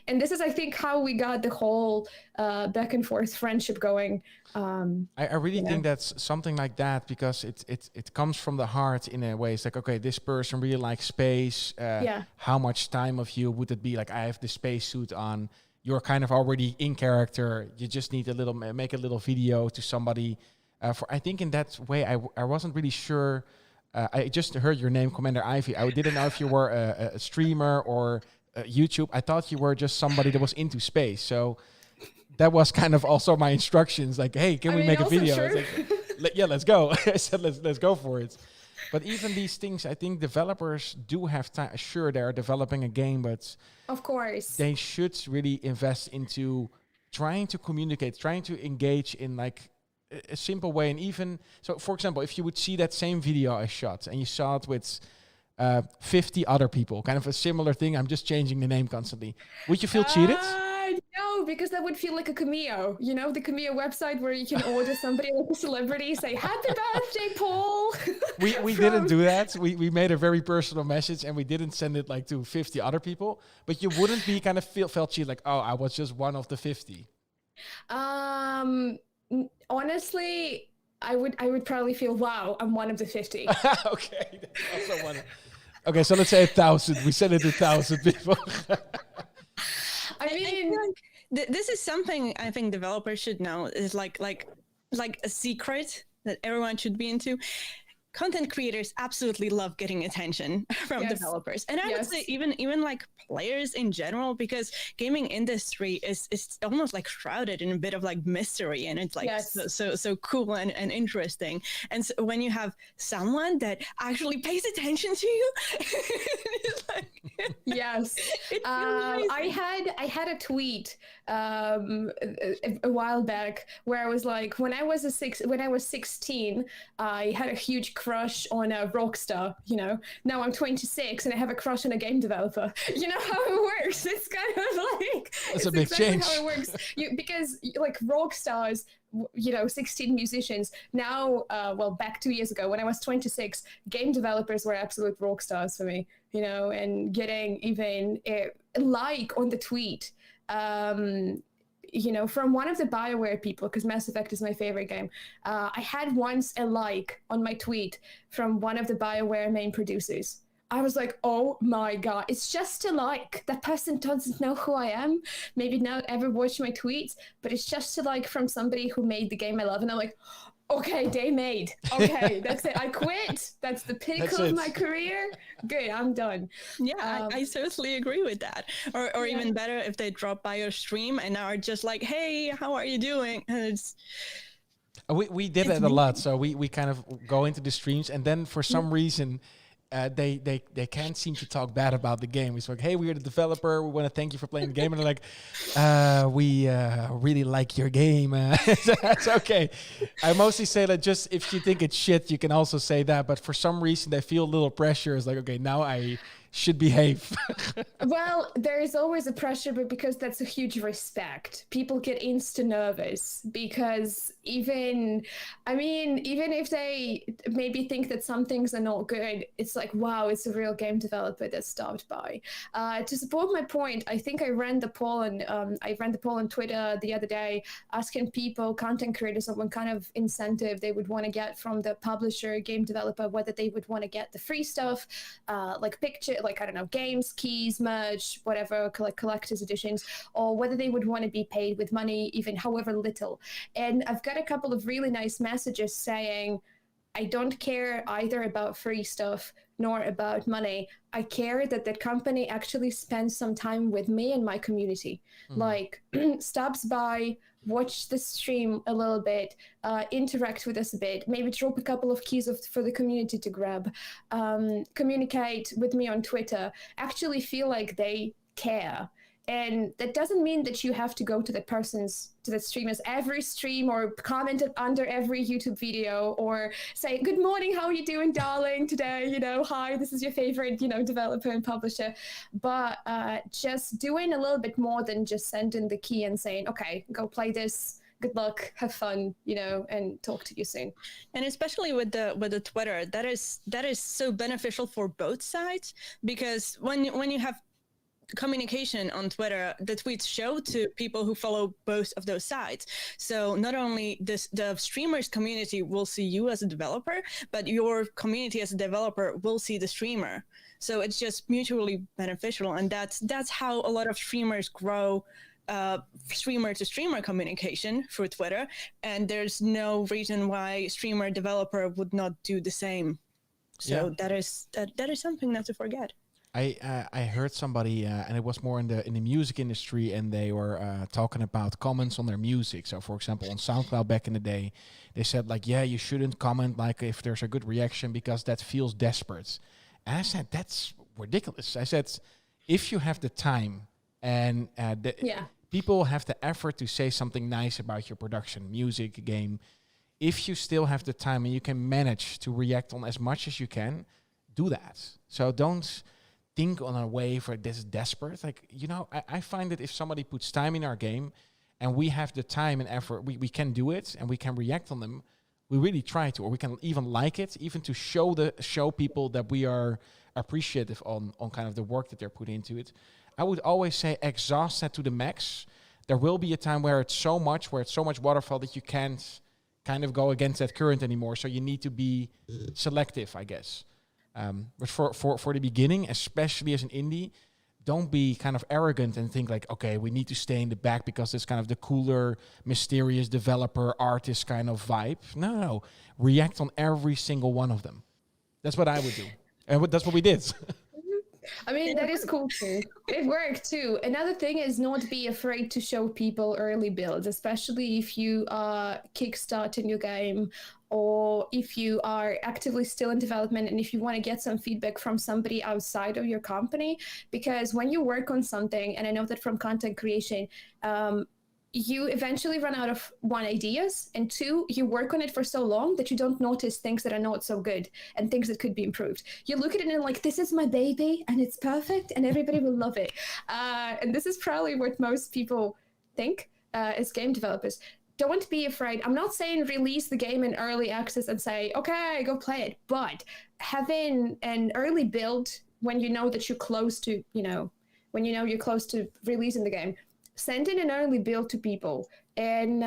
And this is, I think, how we got the whole back and forth friendship going.
I really think that's something like that because it comes from the heart in a way. It's like, okay, this person really likes space. How much time of you would it be? Like, I have the spacesuit on. You're kind of already in character. You just need make a little video to somebody. I think in that way, I wasn't really sure. I just heard your name, Commander Ivy. I didn't know if you were a streamer or YouTube, I thought you were just somebody that was into space. So that was kind of also my instructions. Like, hey, can we make a video? I was like, yeah, let's go. I said, let's go for it. But even these things, I think developers do have time. Sure, they're developing a game, but
of course,
they should really invest into trying to communicate, trying to engage in like a simple way. And even so, for example, if you would see that same video I shot and you saw it with 50 other people, kind of a similar thing, I'm just changing the name constantly, would you feel cheated?
No, because that would feel like a Cameo, you know, the Cameo website where you can order somebody like a celebrity, say, happy birthday, Paul.
We didn't do that. We made a very personal message and we didn't send it like to 50 other people, but you wouldn't be kind of felt cheated like, oh, I was just one of the 50.
Honestly, I would probably feel, wow, I'm one of the 50.
Okay. That's also one. Okay, so let's say 1,000. We sent it to 1,000 people.
I mean,
this is something I think developers should know, is like a secret that everyone should be into. Content creators absolutely love getting attention from developers, and I would say even like players in general, because gaming industry is almost like shrouded in a bit of like mystery, and it's like so cool and interesting. And so when you have someone that actually pays attention to you, it's like,
I had a tweet a while back where I was like, when I was 16, I had a huge crush on a rock star, you know. Now I'm 26 and I have a crush on a game developer. You know how it works. It's kind of like,
it's a big change.
How it works. Because like rock stars, you know, 16 musicians now, back 2 years ago when I was 26, game developers were absolute rock stars for me, you know, and getting even a like on the tweet, you know, from one of the BioWare people, because Mass Effect is my favorite game. I had once a like on my tweet from one of the BioWare main producers. I was like, oh my God, it's just a like. That person doesn't know who I am, maybe not ever watch my tweets, but it's just a like from somebody who made the game I love. And I'm like, okay, day made. Okay, that's it. I quit. That's the pinnacle of my career. Good, I'm done.
Yeah, I totally agree with that. Or even better, if they drop by your stream and are just like, hey, how are you doing? And
we did it a lot. So we kind of go into the streams, and then for some reason, they can't seem to talk bad about the game. It's like, hey, we're the developer. We want to thank you for playing the game. And they're like, we really like your game. That's okay. I mostly say that just if you think it's shit, you can also say that. But for some reason, they feel a little pressure. It's like, okay, now I should behave.
Well, there is always a pressure, but because that's a huge respect, people get insta nervous because even if they maybe think that some things are not good, it's like, wow, it's a real game developer that stopped by. To support my point, I think I ran the poll on Twitter the other day, asking people, content creators, of what kind of incentive they would want to get from the publisher, game developer, whether they would want to get the free stuff, like picture, like, I don't know, games, keys, merch, whatever, collector's editions, or whether they would want to be paid with money, even however little. And I've got a couple of really nice messages saying, I don't care either about free stuff nor about money. I care that that company actually spends some time with me and my community. Like, stops by, watch the stream a little bit, interact with us a bit, maybe drop a couple of keys for the community to grab, communicate with me on Twitter, actually feel like they care. And that doesn't mean that you have to go to the streamer's every stream or comment under every YouTube video or say, good morning, how are you doing, darling, today? You know, hi, this is your favorite, you know, developer and publisher. But just doing a little bit more than just sending the key and saying, okay, go play this. Good luck, have fun, you know, and talk to you soon.
And especially with the Twitter, that is so beneficial for both sides, because when you have communication on Twitter, the tweets show to people who follow both of those sides. So not only the streamers community will see you as a developer, but your community as a developer will see the streamer. So it's just mutually beneficial, and that's how a lot of streamers grow. Streamer to streamer communication through Twitter, and there's no reason why streamer developer would not do the same. So that is something not to forget.
I heard somebody, and it was more in the music industry, and they were talking about comments on their music. So, for example, on SoundCloud back in the day, they said like, yeah, you shouldn't comment like if there's a good reaction because that feels desperate. And I said that's ridiculous. I said if you have the time and people have the effort to say something nice about your production, music, game. If you still have the time and you can manage to react on as much as you can, do that. So don't think on a wave where this is desperate. Like, I find that if somebody puts time in our game and we have the time and effort, we can do it and we can react on them. We really try to, or we can even like it, even to show people that we are appreciative on kind of the work that they're putting into it. I would always say exhaust that to the max. There will be a time where it's so much waterfall that you can't kind of go against that current anymore. So you need to be selective, I guess. But for the beginning, especially as an indie, don't be kind of arrogant and think like, okay, we need to stay in the back because it's kind of the cooler, mysterious developer, artist kind of vibe. No. React on every single one of them. That's what I would do. And that's what we did.
I mean, that is cool too. It worked too. Another thing is not be afraid to show people early builds, especially if you are kickstarting your game or if you are actively still in development and if you want to get some feedback from somebody outside of your company. Because when you work on something, and I know that from content creation, you eventually run out of one, ideas, and two, you work on it for so long that you don't notice things that are not so good and things that could be improved. You look at it and like, this is my baby and it's perfect and everybody will love it. And this is probably what most people think as game developers. Don't be afraid. I'm not saying release the game in early access and say, okay, go play it. But having an early build when you know that you're close to, when you know you're close to releasing the game, send in an early build to people, and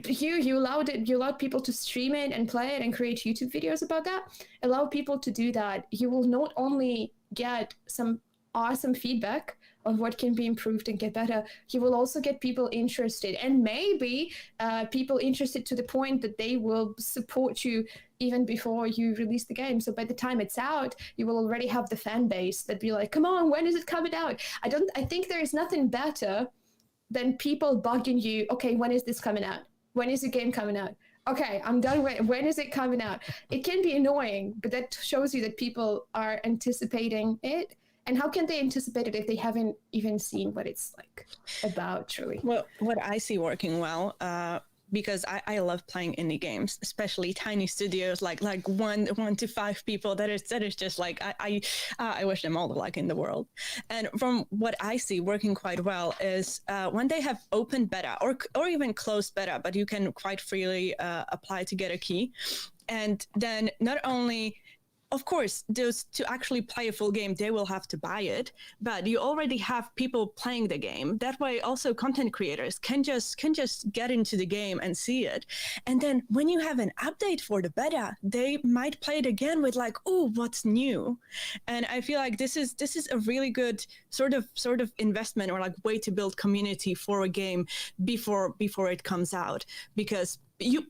you allowed people to stream it and play it and create YouTube videos about that. Allow people to do that. You will not only get some awesome feedback on what can be improved and get better, you will also get people interested, and maybe people interested to the point that they will support you even before you release the game. So by the time it's out, you will already have the fan base that be like, come on, when is it coming out? I think there is nothing better than people bugging you. Okay, when is this coming out? When is the game coming out? Okay, I'm done with it. When is it coming out? It can be annoying, but that shows you that people are anticipating it. And how can they anticipate it if they haven't even seen what it's like about, truly?
Well, what I see working well, because I love playing indie games, especially tiny studios like 1 to 5 people. That is just like I wish them all the luck in the world. And from what I see working quite well is when they have open beta or even closed beta, but you can quite freely apply to get a key, and then not only. Of course, those to actually play a full game, they will have to buy it, but you already have people playing the game. That way, also content creators can just get into the game and see it. And then when you have an update for the beta, they might play it again with like, oh, what's new? And I feel like this is a really good sort of investment or like way to build community for a game before it comes out, because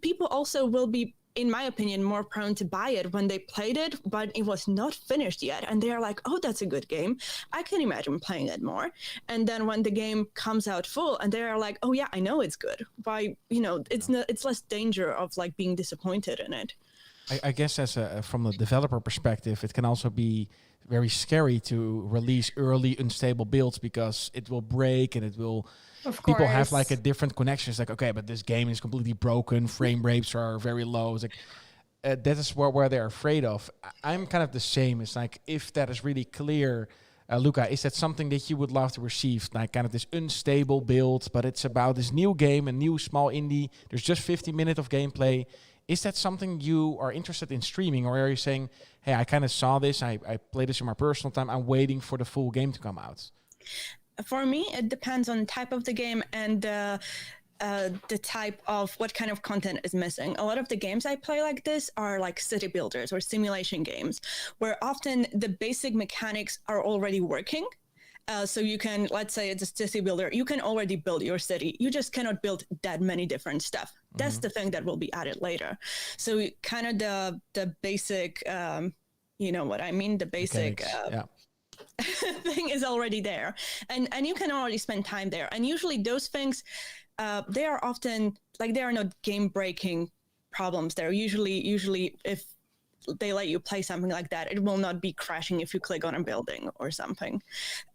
people also will be, in my opinion, more prone to buy it when they played it, but it was not finished yet. And they're like, oh, that's a good game. I can imagine playing it more. And then when the game comes out full and they're like, oh yeah, I know it's good. Why, it's less danger of like being disappointed in it.
I guess from a developer perspective, it can also be very scary to release early unstable builds because it will break and it will.
Of
people
course.
have like a different connection. It's like, okay, but this game is completely broken. Frame rates are very low. It's like that is where they're afraid of. I'm kind of the same. It's like if that is really clear. Luca, is that something that you would love to receive? Like kind of this unstable build, but it's about this new game, a new small indie. There's just 50 minutes of gameplay. Is that something you are interested in streaming, or are you saying, hey, I kind of saw this, I played this in my personal time, I'm waiting for the full game to come out?
For me, it depends on the type of the game and the type of what kind of content is missing. A lot of the games I play like this are like city builders or simulation games, where often the basic mechanics are already working. So you can, let's say it's a city builder, you can already build your city. You just cannot build that many different stuff. That's the thing that will be added later. So kind of the basic You know what I mean? The basic thing is already there, and you can already spend time there. And usually those things, they are often like, they are not game breaking problems. They're usually if they let you play something like that, it will not be crashing if you click on a building or something.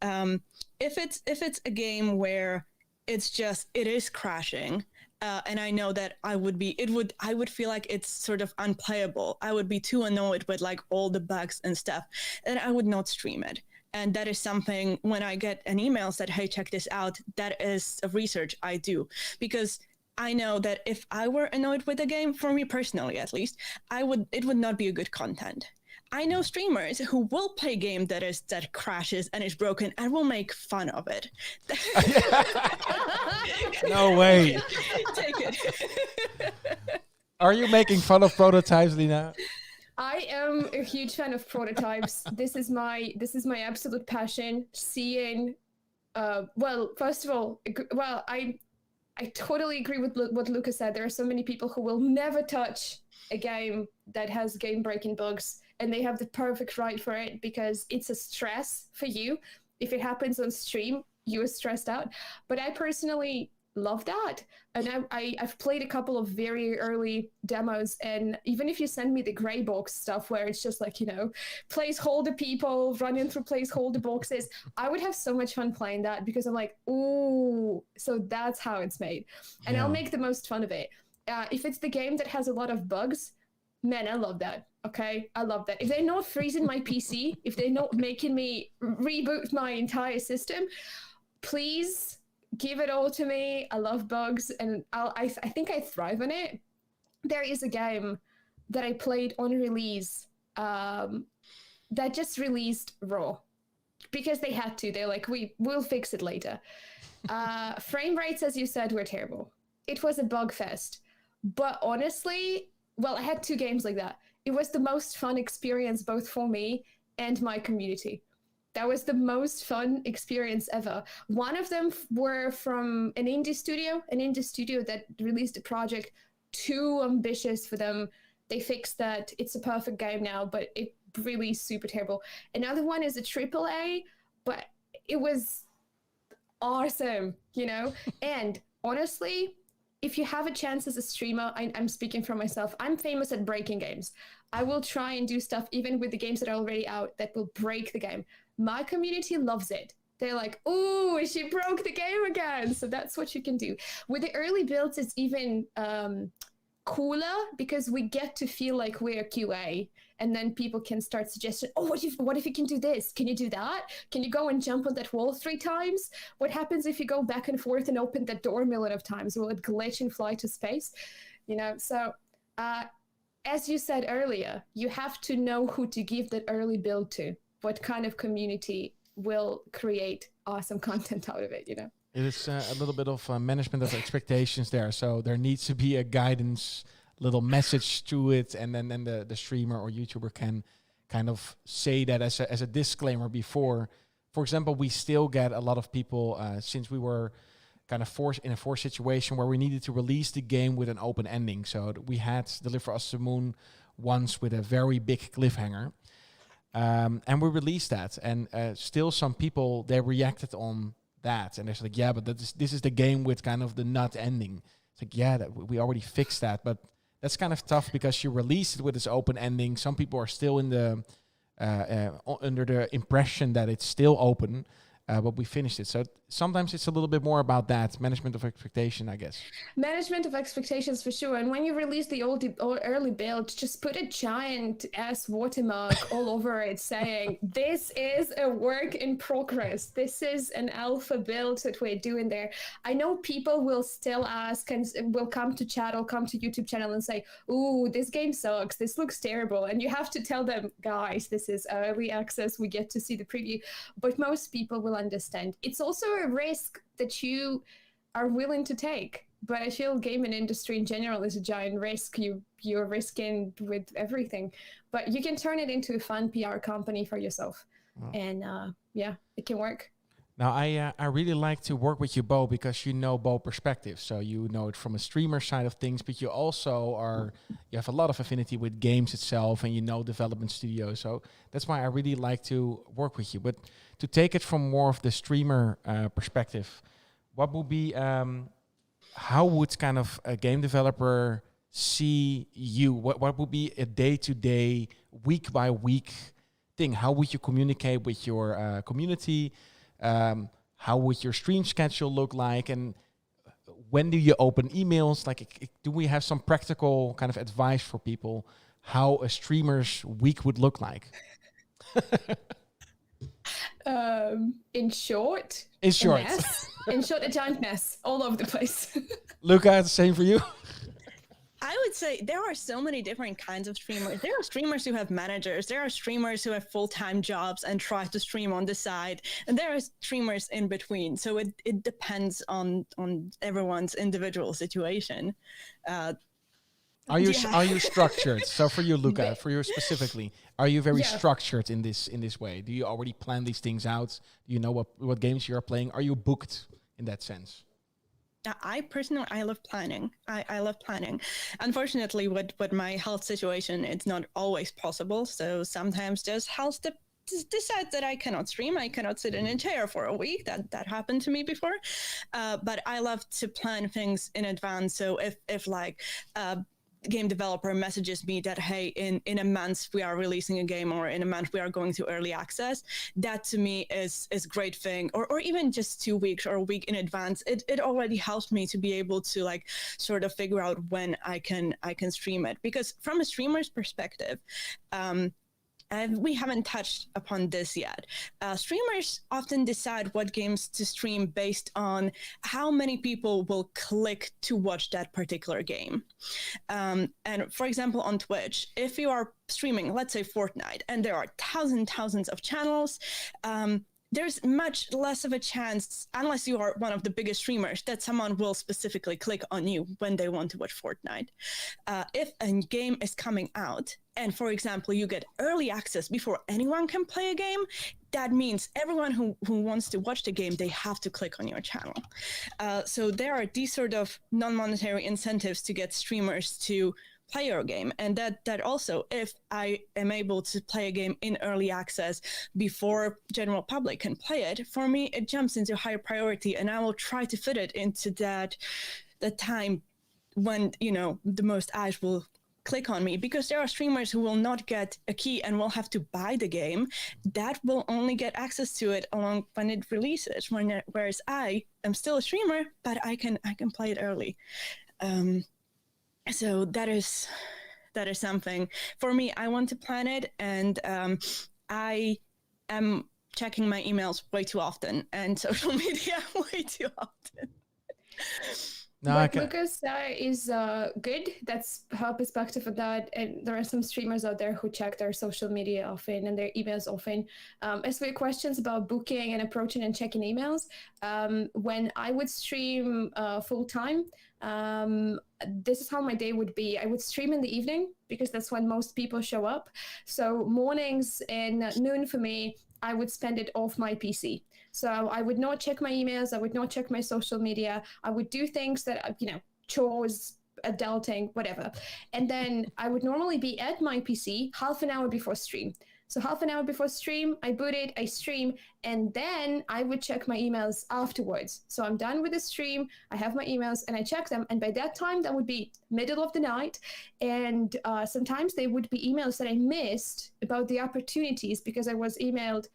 If it's a game where it is crashing, and I know that I would feel like it's sort of unplayable. I would be too annoyed with like all the bugs and stuff, and I would not stream it. And that is something, when I get an email that, hey, check this out, that is a research I do, because I know that if I were annoyed with a game, for me personally at least, it would not be a good content. I know streamers who will play a game that crashes and is broken and will make fun of it.
No way.
Take it.
Are you making fun of prototypes, Lina?
I am a huge fan of prototypes. This is my absolute passion. Seeing, first of all, I totally agree with what Luca said. There are so many people who will never touch a game that has game-breaking bugs, and they have the perfect right for it, because it's a stress for you. If it happens on stream, you are stressed out. But I personally love that. And I've played a couple of very early demos, and even if you send me the gray box stuff where it's just like, placeholder people running through placeholder boxes, I would have so much fun playing that, because I'm like, ooh, so that's how it's made. And I'll make the most fun of it. If it's the game that has a lot of bugs, man, I love that. Okay, I love that. If they're not freezing my PC, if they're not making me reboot my entire system, please give it all to me. I love bugs, and I think I thrive on it. There is a game that I played on release that just released raw, because they had to. They're like, we'll fix it later. Frame rates, as you said, were terrible. It was a bug fest. But honestly, I had 2 games like that. It was the most fun experience, both for me and my community. That was the most fun experience ever. One of them were from an indie studio that released a project too ambitious for them. They fixed that. It's a perfect game now, but it really super terrible. Another one is a AAA, but it was awesome, And honestly, if you have a chance as a streamer, I'm speaking for myself, I'm famous at breaking games. I will try and do stuff, even with the games that are already out, that will break the game. My community loves it. They're like, ooh, she broke the game again. So that's what you can do. With the early builds, it's even cooler, because we get to feel like we're QA, and then people can start suggesting, oh, what if you can do this? Can you do that? Can you go and jump on that wall 3 times? What happens if you go back and forth and open that door a million of times? Will it glitch and fly to space? So as you said earlier, you have to know who to give that early build to. What kind of community will create awesome content out of it, It
is a little bit of management of expectations there. So there needs to be a guidance, little message to it, and then the streamer or YouTuber can kind of say that as a disclaimer before. For example, we still get a lot of people, since we were kind of forced situation where we needed to release the game with an open ending. So we had Deliver Us the Moon once with a very big cliffhanger. And we released that, and still some people, they reacted on that, and they're like, yeah, but this is the game with kind of the nut ending. It's like, yeah, we already fixed that, but that's kind of tough, because you released it with this open ending. Some people are still in the under the impression that it's still open, but we finished it. So sometimes it's a little bit more about that management of expectation, I guess.
Management of expectations for sure. And when you release the early build, just put a giant ass watermark all over it saying, this is a work in progress. This is an alpha build that we're doing there. I know people will still ask and will come to chat or come to YouTube channel and say, ooh, this game sucks. This looks terrible. And you have to tell them, guys, this is early access. We get to see the preview. But most people will understand. It's also a risk that you are willing to take. But I feel gaming industry in general is a giant risk. You're risking with everything. But you can turn it into a fun PR company for yourself. Wow. And yeah, it can work.
Now, I really like to work with you, Bo, because you know both perspectives. So you know it from a streamer side of things, but you also you have a lot of affinity with games itself, and you know development studios. So that's why I really like to work with you. But to take it from more of the streamer perspective, what would be how would kind of a game developer see you? What would be a day-to-day, week-by-week thing? How would you communicate with your community? How would your stream schedule look like? And when do you open emails? Like, do we have some practical kind of advice for people how a streamer's week would look like?
In short,
In short.
a mess. In short, a giant mess all over the place.
Luca, the same for you?
I would say there are so many different kinds of streamers. There are streamers who have managers. There are streamers who have full-time jobs and try to stream on the side. And there are streamers in between. So it depends on everyone's individual situation.
Are you structured? So for you, Luca, for you specifically, are you very structured in this way? Do you already plan these things out? Do you know what games you are playing? Are you booked in that sense?
I personally, I love planning. I love planning. Unfortunately, with my health situation, it's not always possible. So sometimes just health decides that I cannot stream. I cannot sit in a chair for a week. That happened to me before. But I love to plan things in advance. So if like game developer messages me that, hey, in a month we are releasing a game, or in a month we are going to early access, that to me is a great thing. Or even just 2 weeks or a week in advance, it already helps me to be able to like sort of figure out when I can stream it. Because from a streamer's perspective, we haven't touched upon this yet. Streamers often decide what games to stream based on how many people will click to watch that particular game. And for example, on Twitch, if you are streaming, let's say Fortnite, and there are thousands of channels, there's much less of a chance, unless you are one of the biggest streamers, that someone will specifically click on you when they want to watch Fortnite. If a game is coming out, and for example, you get early access before anyone can play a game, that means everyone who wants to watch the game, they have to click on your channel. So there are these sort of non-monetary incentives to get streamers to play your game. And that also, if I am able to play a game in early access before general public can play it, for me, it jumps into higher priority, and I will try to fit it into the time when, the most eyes will click on me, because there are streamers who will not get a key and will have to buy the game. That will only get access to it along when it releases, whereas I am still a streamer, but I can play it early. So that is something for me. I want to plan it, and I am checking my emails way too often and social media way too often.
No,
what Lucas is good. That's her perspective of that. And there are some streamers out there who check their social media often and their emails often. As for your questions about booking and approaching and checking emails, when I would stream full time, this is how my day would be. I would stream in the evening because that's when most people show up. So mornings and noon for me, I would spend it off my PC. So I would not check my emails. I would not check my social media. I would do things that, chores, adulting, whatever. And then I would normally be at my PC half an hour before stream. So half an hour before stream, I boot it, I stream, and then I would check my emails afterwards. So I'm done with the stream, I have my emails, and I check them. And by that time, that would be middle of the night. And sometimes they would be emails that I missed about the opportunities because I was emailed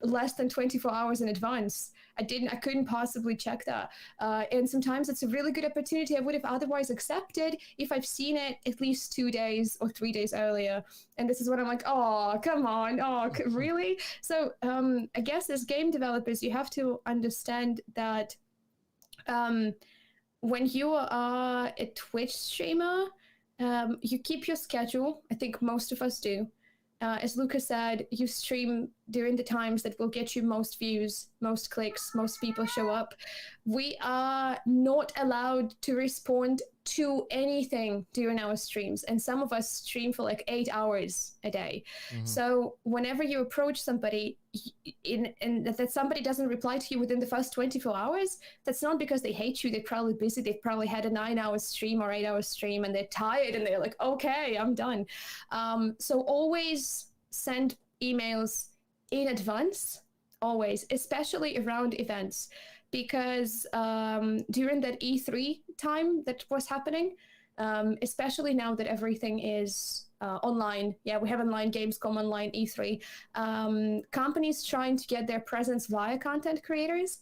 less than 24 hours in advance. I couldn't possibly check that. And sometimes it's a really good opportunity I would have otherwise accepted if I've seen it at least 2 days or 3 days earlier. And this is when I'm like, oh, come on. Oh, really? So I guess as game developers, you have to understand that when you are a Twitch streamer, you keep your schedule. I think most of us do. As Lucas said, you stream during the times that will get you most views, most clicks, most people show up. We are not allowed to respond to anything during our streams, and some of us stream for like 8 hours a day. So whenever you approach somebody and that somebody doesn't reply to you within the first 24 hours, that's not because they hate you. They're probably busy. They've probably had a 9-hour stream or 8-hour stream, and they're tired and they're like, okay, I'm done. So always send emails in advance, always, especially around events. Because during that E3 time that was happening, especially now that everything is online, we have online Gamescom, online E3, companies trying to get their presence via content creators.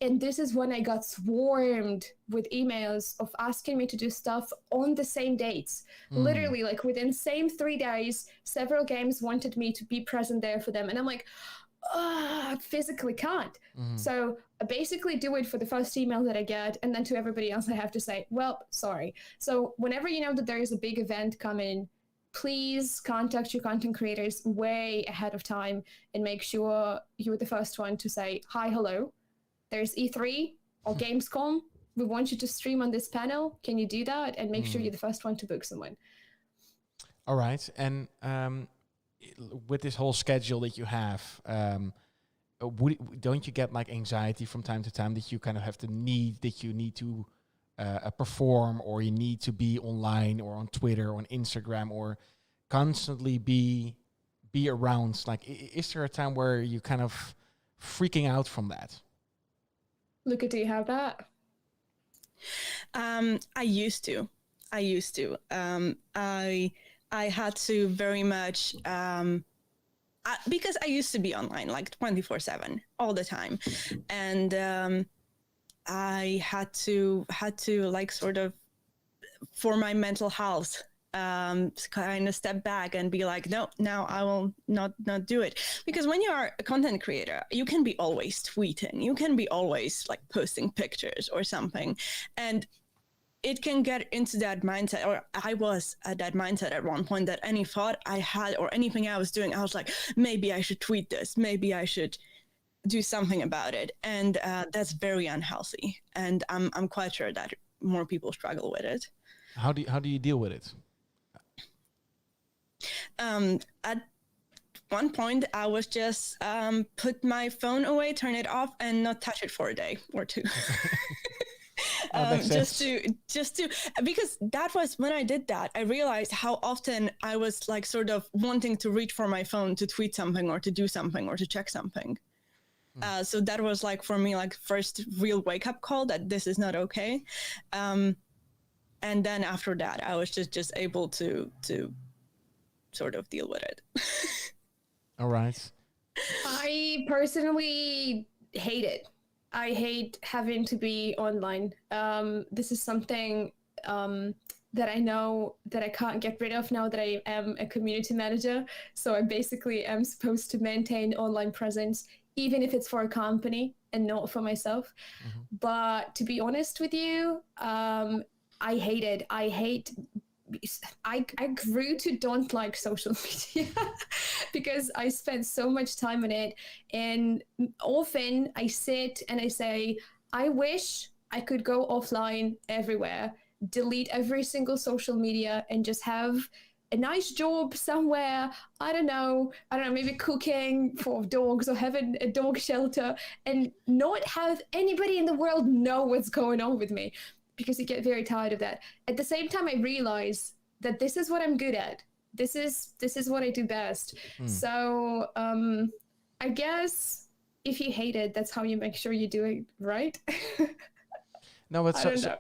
And this is when I got swarmed with emails of asking me to do stuff on the same dates. Literally, like within the same 3 days, several games wanted me to be present there for them. And I'm like, I physically can't. So I basically do it for the first email that I get, and then to everybody else I have to say, well, sorry. So whenever you know that there is a big event coming, please contact your content creators way ahead of time and make sure you're the first one to say, hi, hello, there's E3 or Gamescom. We want you to stream on this panel. Can you do that? And make sure you're the first one to book someone.
All right. And with this whole schedule that you have, don't you get like anxiety from time to time that you kind of have to need to perform, or you need to be online or on Twitter or on Instagram or constantly be around? Like, is there a time where you kind of freaking out from that?
Luca, do you have that?
I used to. I had to very much, because I used to be online like 24/7 all the time. And I had to like sort of, for my mental health, kind of step back and be like, no, now I will not do it. Because when you are a content creator, you can be always tweeting, you can be always like posting pictures or something. And it can get into that mindset, or I was at that mindset at one point, that any thought I had or anything I was doing, I was like, maybe I should tweet this, maybe I should do something about it. And that's very unhealthy. And I'm quite sure that more people struggle with it.
How do you deal with it?
At one point, I was just put my phone away, turn it off, and not touch it for a day or two. Just to, because that was when I did that, I realized how often I was like sort of wanting to reach for my phone to tweet something or to do something or to check something. So that was like, for me, like first real wake up call that this is not okay. And then after that, I was just able to sort of deal with it.
All right.
I personally hate it. I hate having to be online. This is something that I know that I can't get rid of now that I am a community manager. So I basically am supposed to maintain online presence, even if it's for a company and not for myself. But to be honest with you, I hate it. I grew to don't like social media because I spent so much time on it. And often I sit and I say, I wish I could go offline everywhere, delete every single social media and just have a nice job somewhere. I don't know, maybe cooking for dogs or having a dog shelter and not have anybody in the world know what's going on with me, because you get very tired of that. At the same time, I realize that this is what I'm good at. This is what I do best. So I guess if you hate it, that's how you make sure you do it right.
No, but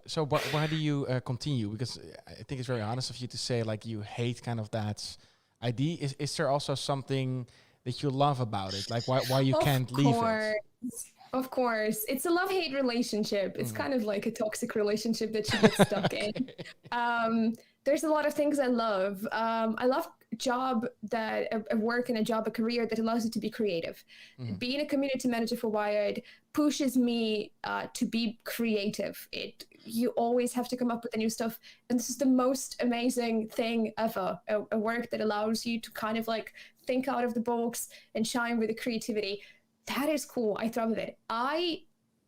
so why do you continue? Because I think it's very honest of you to say like you hate kind of that idea. Is there also something that you love about it? Like why you can't leave it?
Of course. It's a love-hate relationship. It's kind of like a toxic relationship that you get stuck in. There's a lot of things I love. I love a work and a career that allows you to be creative. Being a community manager for Wired pushes me to be creative. You always have to come up with the new stuff. And this is the most amazing thing ever. A work that allows you to kind of like think out of the box and shine with the creativity. That is cool. I thrive with it. I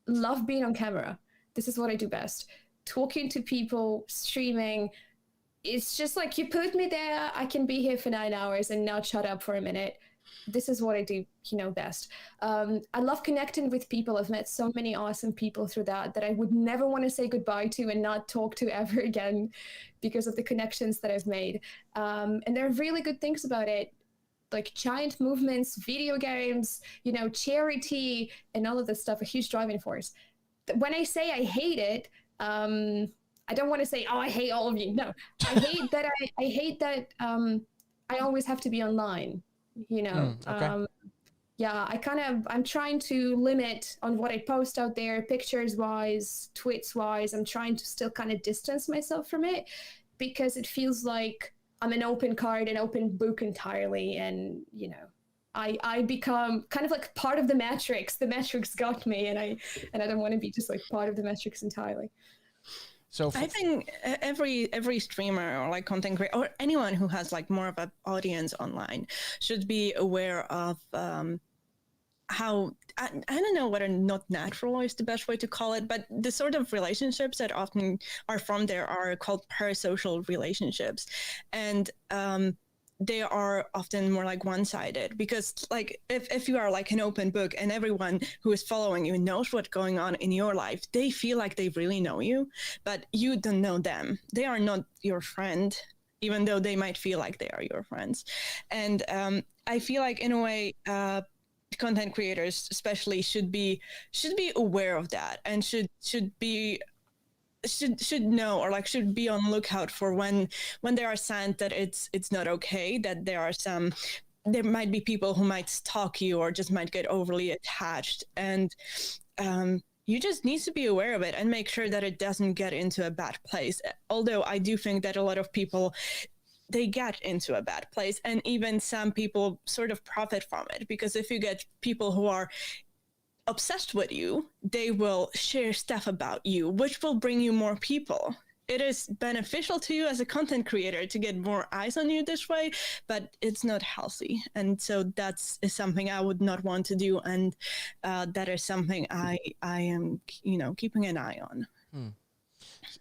love being on camera. This is what I do best. talking to people, streaming, it's just like you put me there, I can be here for 9 hours and not shut up for a minute. This is what I do, best. I love connecting with people. I've met so many awesome people through that I would never want to say goodbye to and not talk to ever again because of the connections that I've made. And there are really good things about it, like giant movements, video games, charity, and all of this stuff, a huge driving force. When I say I hate it, I don't want to say, oh, I hate all of you. No, I hate that I always have to be online,
Okay.
I'm trying to limit on what I post out there, pictures wise, tweets wise. I'm trying to still kind of distance myself from it because it feels like I'm an open card, an open book entirely. And, I become kind of like part of the Matrix. The Matrix got me, and I don't want to be just like part of the Matrix entirely.
So
I think every streamer or like content creator or anyone who has like more of an audience online should be aware of how, I don't know whether not natural is the best way to call it, but the sort of relationships that often are from there are called parasocial relationships. And they are often more like one-sided because like if you are like an open book and everyone who is following you knows what's going on in your life, they feel like they really know you, but you don't know them. They are not your friend, even though they might feel like they are your friends. And I feel like in a way, content creators especially should be aware of that and should know or like should be on lookout for when there are signs that it's not okay, that there might be people who might stalk you or just might get overly attached, and you just need to be aware of it and make sure that it doesn't get into a bad place. Although I do think that a lot of people, they get into a bad place, and even some people sort of profit from it, because if you get people who are obsessed with you, they will share stuff about you, which will bring you more people. It is beneficial to you as a content creator to get more eyes on you this way, but it's not healthy. And so that's something I would not want to do. And that is something I am, keeping an eye on.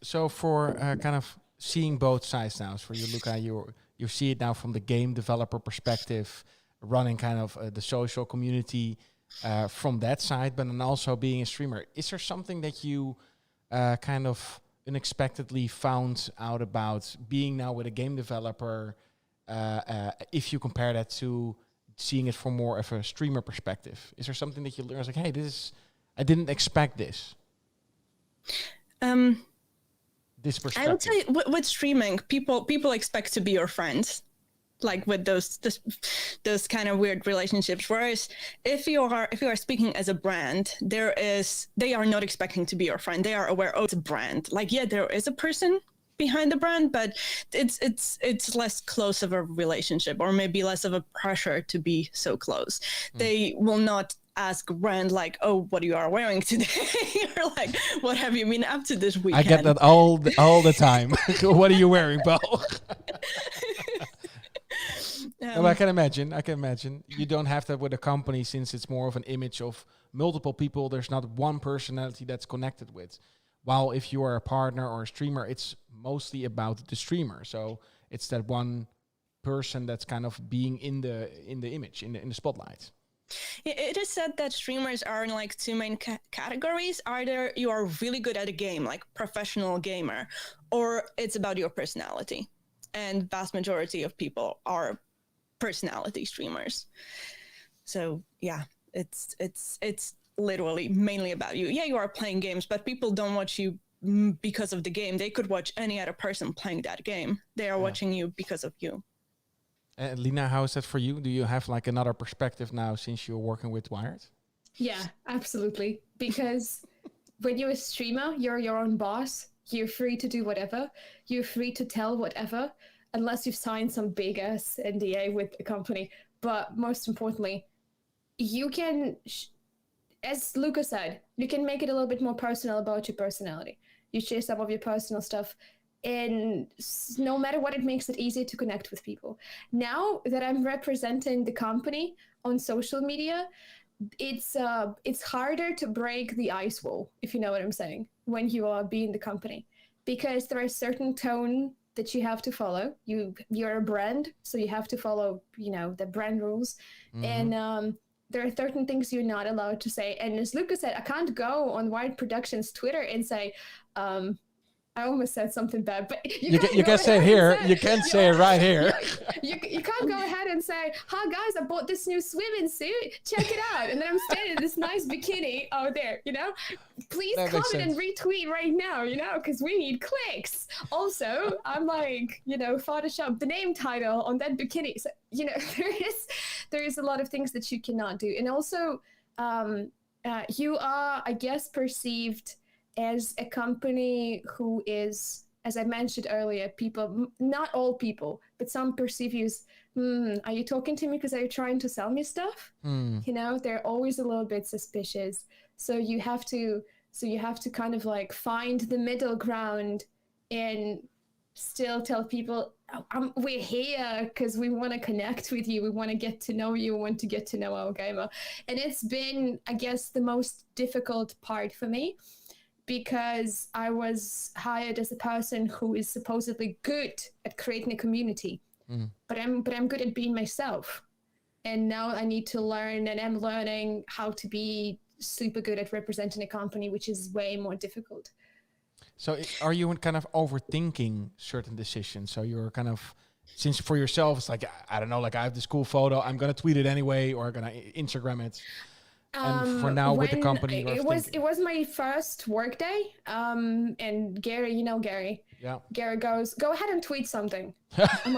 So for kind of seeing both sides now, so you look at you see it now from the game developer perspective, running kind of the social community from that side, but then also being a streamer. Is there something that you kind of unexpectedly found out about being now with a game developer, if you compare that to seeing it from more of a streamer perspective? Is there something that you learn? Like, hey, I didn't expect this. This perspective.
I would say with streaming, people expect to be your friends, like with those kind of weird relationships. Whereas if you are speaking as a brand, they are not expecting to be your friend. They are aware, oh, it's a brand. Like, yeah, there is a person behind the brand, but it's less close of a relationship, or maybe less of a pressure to be so close. They will not ask brand like, oh, what you are wearing today, or like, what have you been up to this weekend?
I get that all the time. What are you wearing, Bo? No, I can imagine. You don't have that with a company, since it's more of an image of multiple people. There's not one personality that's connected with. While if you are a partner or a streamer, it's mostly about the streamer. So it's that one person that's kind of being in the image, in the spotlight.
It is said that streamers are in like two main categories. Either you are really good at a game, like professional gamer, or it's about your personality. And vast majority of people are personality streamers. So yeah, it's literally mainly about you. Yeah, you are playing games, but people don't watch you because of the game. They could watch any other person playing that game. They are watching you because of you.
Lina, how is that for you? Do you have like another perspective now since you're working with Wired?
Yeah, absolutely. Because when you're a streamer, you're your own boss. You're free to do whatever. You're free to tell whatever, unless you've signed some big ass NDA with the company. But most importantly, you can, as Luca said, you can make it a little bit more personal about your personality. You share some of your personal stuff, and no matter what, it makes it easier to connect with people. Now that I'm representing the company on social media, it's harder to break the ice wall, if you know what I'm saying, when you are being the company. because there are certain tone that you have to follow. You're a brand, so you have to follow, the brand rules. And there are certain things you're not allowed to say. And as Luca said, I can't go on Wired Productions Twitter and say, I almost said something bad, but
you can say it here. You can say it right here.
You can't go ahead and say, "Hi guys, I bought this new swimming suit. Check it out." And then I'm standing in this nice bikini out there. Please comment and retweet right now. Because we need clicks. Also, I'm like, Photoshop the name title on that bikini. So there is a lot of things that you cannot do, and also you are, I guess, perceived as a company who is, as I mentioned earlier, people, not all people, but some perceive you as, are you talking to me because are you trying to sell me stuff? They're always a little bit suspicious. So you have to kind of like find the middle ground and still tell people, we're here because we want to connect with you. We want to get to know you. We want to get to know our gamer. And it's been, I guess, the most difficult part for me, because I was hired as a person who is supposedly good at creating a community, but I'm good at being myself. And now I need to learn, and I'm learning how to be super good at representing a company, which is way more difficult.
So are you kind of overthinking certain decisions? So you're kind of, since for yourself, it's like, I don't know, like I have this cool photo, I'm going to tweet it anyway, or I'm going to Instagram it. And for now, with the company,
it was my first work day. And Gary, Gary.
Yeah.
Gary goes, "Go ahead and tweet something." I'm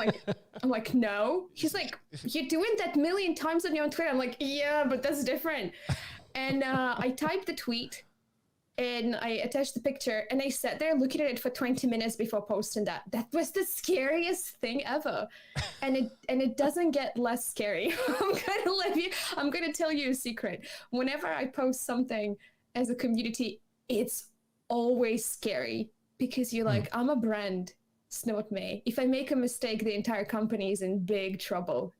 like, no. He's like, "You're doing that 1,000,000 times on your own Twitter." I'm like, "Yeah, but that's different." And I typed the tweet, and I attached the picture, and I sat there looking at it for 20 minutes before posting that. That was the scariest thing ever. And it doesn't get less scary. I'm gonna tell you a secret. Whenever I post something as a community, it's always scary, because you're like, I'm a brand, it's not me. If I make a mistake, the entire company is in big trouble,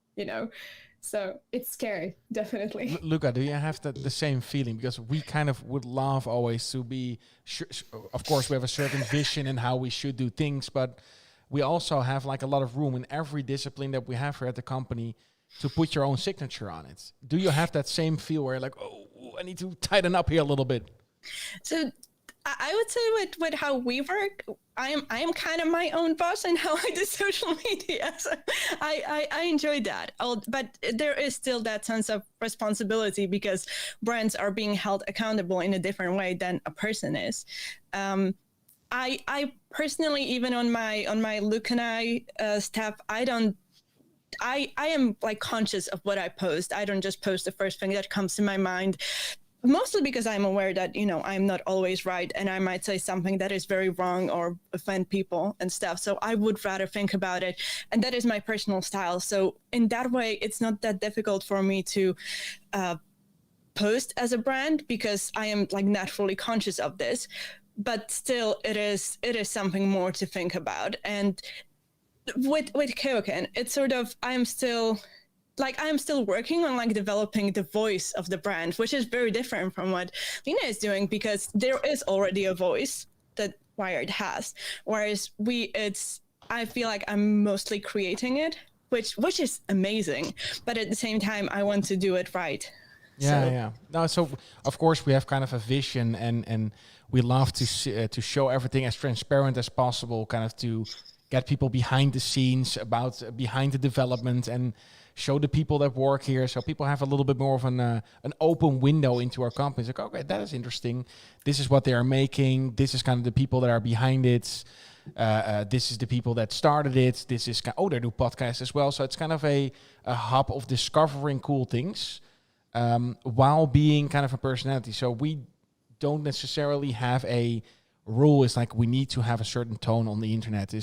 So it's scary, definitely.
Luca, do you have the same feeling? Because we kind of would love always to be, of course, we have a certain vision in how we should do things, but we also have like a lot of room in every discipline that we have here at the company to put your own signature on it. Do you have that same feel where you're like, oh, I need to tighten up here a little bit?
So I would say with how we work, I am kind of my own boss in how I do social media. So I enjoy that. But there is still that sense of responsibility, because brands are being held accountable in a different way than a person is. I personally, even on my LUCANAII staff, I am like conscious of what I post. I don't just post the first thing that comes to my mind. Mostly because I'm aware that, I'm not always right, and I might say something that is very wrong or offend people and stuff. So I would rather think about it. And that is my personal style. So in that way, it's not that difficult for me to post as a brand, because I am like naturally conscious of this. But still, it is something more to think about. And with KeokeN, it's sort of, I am still working on like developing the voice of the brand, which is very different from what Lina is doing, because there is already a voice that Wired has. Whereas I feel like I'm mostly creating it, which is amazing. But at the same time, I want to do it right.
Yeah. No, so of course we have kind of a vision, and we love to show everything as transparent as possible, kind of to get people behind the scenes, behind the development, and show the people that work here, so people have a little bit more of an open window into our company. It's like, okay, that is interesting. This is what they are making. This is kind of the people that are behind it. This is the people that started it. This is they do podcasts as well. So it's kind of a hub of discovering cool things while being kind of a personality. So we don't necessarily have a rule. It's like we need to have a certain tone on the internet.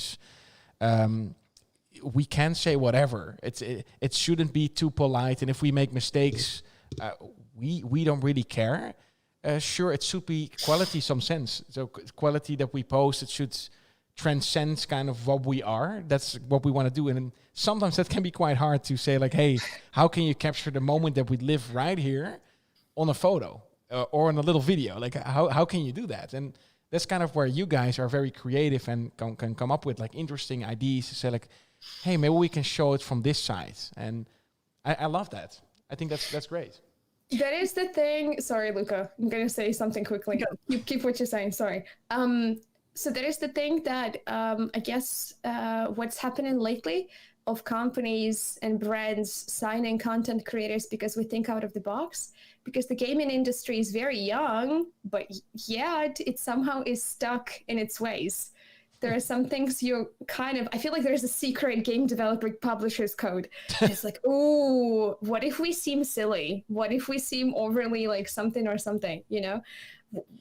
We can say whatever. It shouldn't be too polite. And if we make mistakes, we don't really care. Sure, it should be quality, some sense. So quality that we post, it should transcend kind of what we are. That's what we want to do. And sometimes that can be quite hard to say, like, hey, how can you capture the moment that we live right here on a photo or on a little video? Like, how can you do that? And that's kind of where you guys are very creative and can come up with like interesting ideas to say like, hey, maybe we can show it from this side. And I love that. I think that's great.
That is the thing. Sorry, Luca. I'm going to say something quickly.
Go.
You keep what you're saying. Sorry. So that is the thing that I guess what's happening lately of companies and brands signing content creators because we think out of the box, because the gaming industry is very young, but yet it somehow is stuck in its ways. There are some things I feel like there's a secret game developer publisher's code. It's like, ooh, what if we seem silly? What if we seem overly like something or something, you know?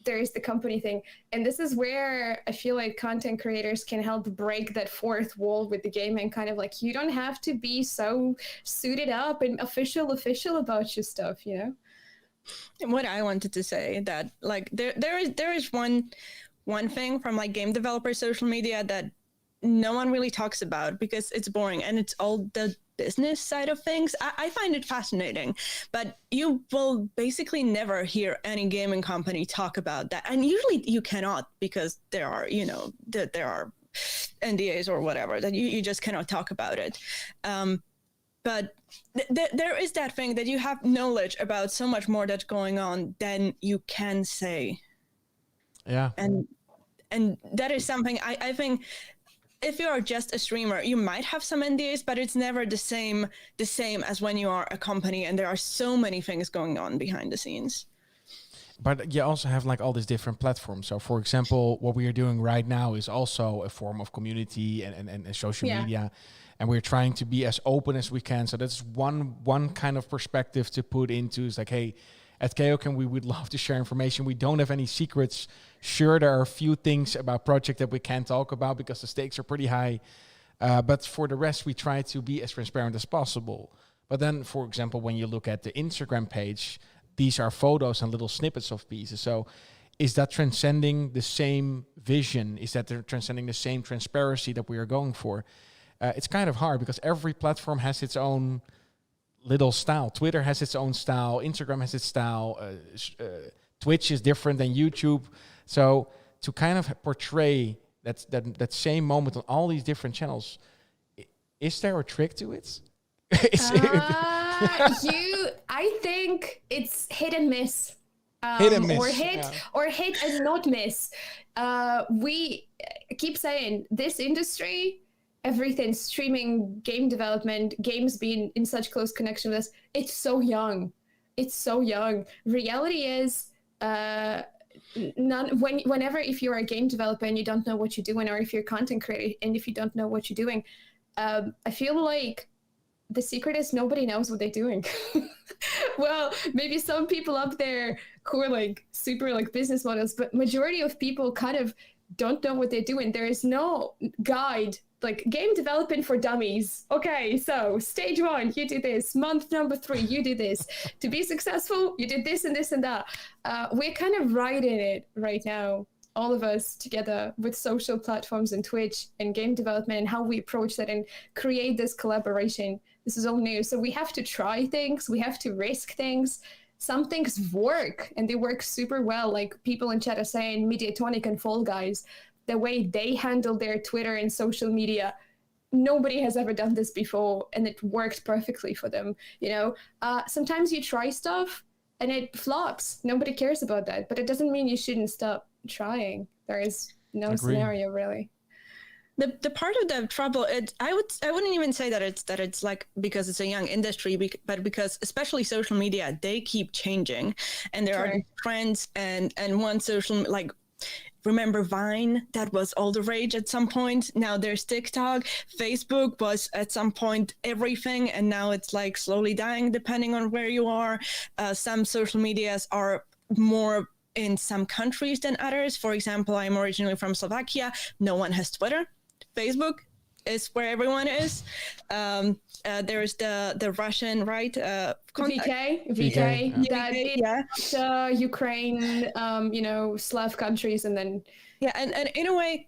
There is the company thing. And this is where I feel like content creators can help break that fourth wall with the game and kind of like, you don't have to be so suited up and official about your stuff, you know?
And what I wanted to say that like there is one thing from like game developer social media that no one really talks about because it's boring, and it's all the business side of things. I find it fascinating, but you will basically never hear any gaming company talk about that. And usually you cannot, because there are, you know, there are NDAs or whatever that you just cannot talk about it. But there is that thing that you have knowledge about so much more that's going on than you can say.
Yeah.
And that is something I think if you are just a streamer, you might have some NDAs, but it's never the same as when you are a company and there are so many things going on behind the scenes.
But you also have like all these different platforms. So for example, what we are doing right now is also a form of community and social media. And we're trying to be as open as we can. So that's one kind of perspective to put into is like, hey, at KeokeN, we would love to share information. We don't have any secrets. Sure, there are a few things about project that we can't talk about because the stakes are pretty high. But for the rest, we try to be as transparent as possible. But then, for example, when you look at the Instagram page, these are photos and little snippets of pieces. So is that transcending the same vision? Is that they're transcending the same transparency that we are going for? It's kind of hard because every platform has its own little style. Twitter has its own style. Instagram has its style. Twitch is different than YouTube. So to kind of portray that same moment on all these different channels, is there a trick to it?
I think it's hit and miss.
Hit and miss.
Or hit and not miss. We keep saying this industry, everything, streaming, game development, games being in such close connection with us, it's so young. It's so young. Reality is, whenever if you're a game developer and you don't know what you're doing, or if you're a content creator and if you don't know what you're doing, I feel like the secret is nobody knows what they're doing. Well, maybe some people up there who are like super like business models, but majority of people kind of don't know what they're doing. There is no guide, like game development for dummies. Okay, so stage 1, you do this. Month number 3, you do this. To be successful, you did this and this and that. We're kind of riding it right now, all of us together with social platforms and Twitch and game development and how we approach that and create this collaboration. This is all new. So we have to try things. We have to risk things. Some things work and they work super well. Like people in chat are saying Mediatonic and Fall Guys, the way they handle their Twitter and social media, nobody has ever done this before and it worked perfectly for them. You know, sometimes you try stuff and it flops. Nobody cares about that, but it doesn't mean you shouldn't stop trying. There is no scenario really.
The part of the trouble, I wouldn't even say that it's like because it's a young industry, but because especially social media, they keep changing, and there are trends and one social, like, remember Vine? That was all the rage at some point. Now there's TikTok. Facebook was at some point everything, and now it's like slowly dying depending on where you are. Some social medias are more in some countries than others. For example, I'm originally from Slovakia. No one has Twitter. Facebook is where everyone is. There's the Russian, right?
VK. Ukraine, Slav countries, and then
and in a way,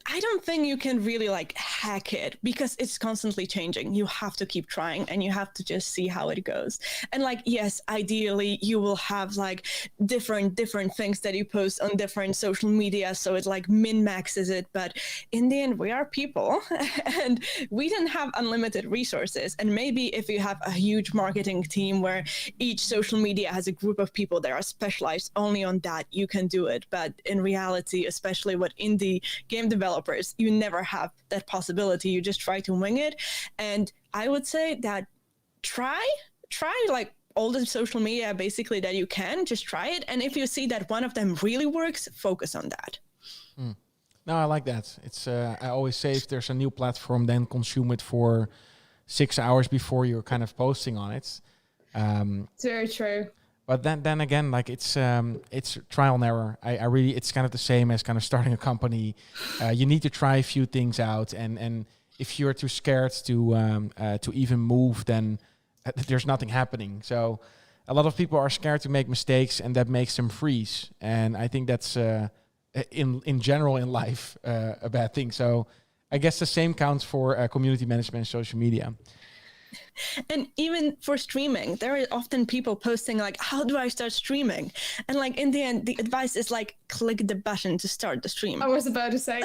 I don't think you can really like hack it because it's constantly changing. You have to keep trying and you have to just see how it goes. And like, yes, ideally you will have like different things that you post on different social media, so it like min maxes it. But in the end, we are people and we don't have unlimited resources. And maybe if you have a huge marketing team where each social media has a group of people that are specialized only on that, you can do it. But in reality, especially with indie game developers, you never have that possibility. You just try to wing it. And I would say that try like all the social media basically that you can, just try it. And if you see that one of them really works, focus on that.
No, I like that. It's I always say if there's a new platform, then consume it for 6 hours before you're kind of posting on it.
It's very true.
But then again, like it's trial and error. I really, it's kind of the same as kind of starting a company. You need to try a few things out, and if you're too scared to even move, then there's nothing happening. So a lot of people are scared to make mistakes, and that makes them freeze. And I think that's in general in life a bad thing. So I guess the same counts for community management and social media.
And even for streaming, there are often people posting like, how do I start streaming? And like in the end, the advice is like, click the button to start the stream.
I was about to say,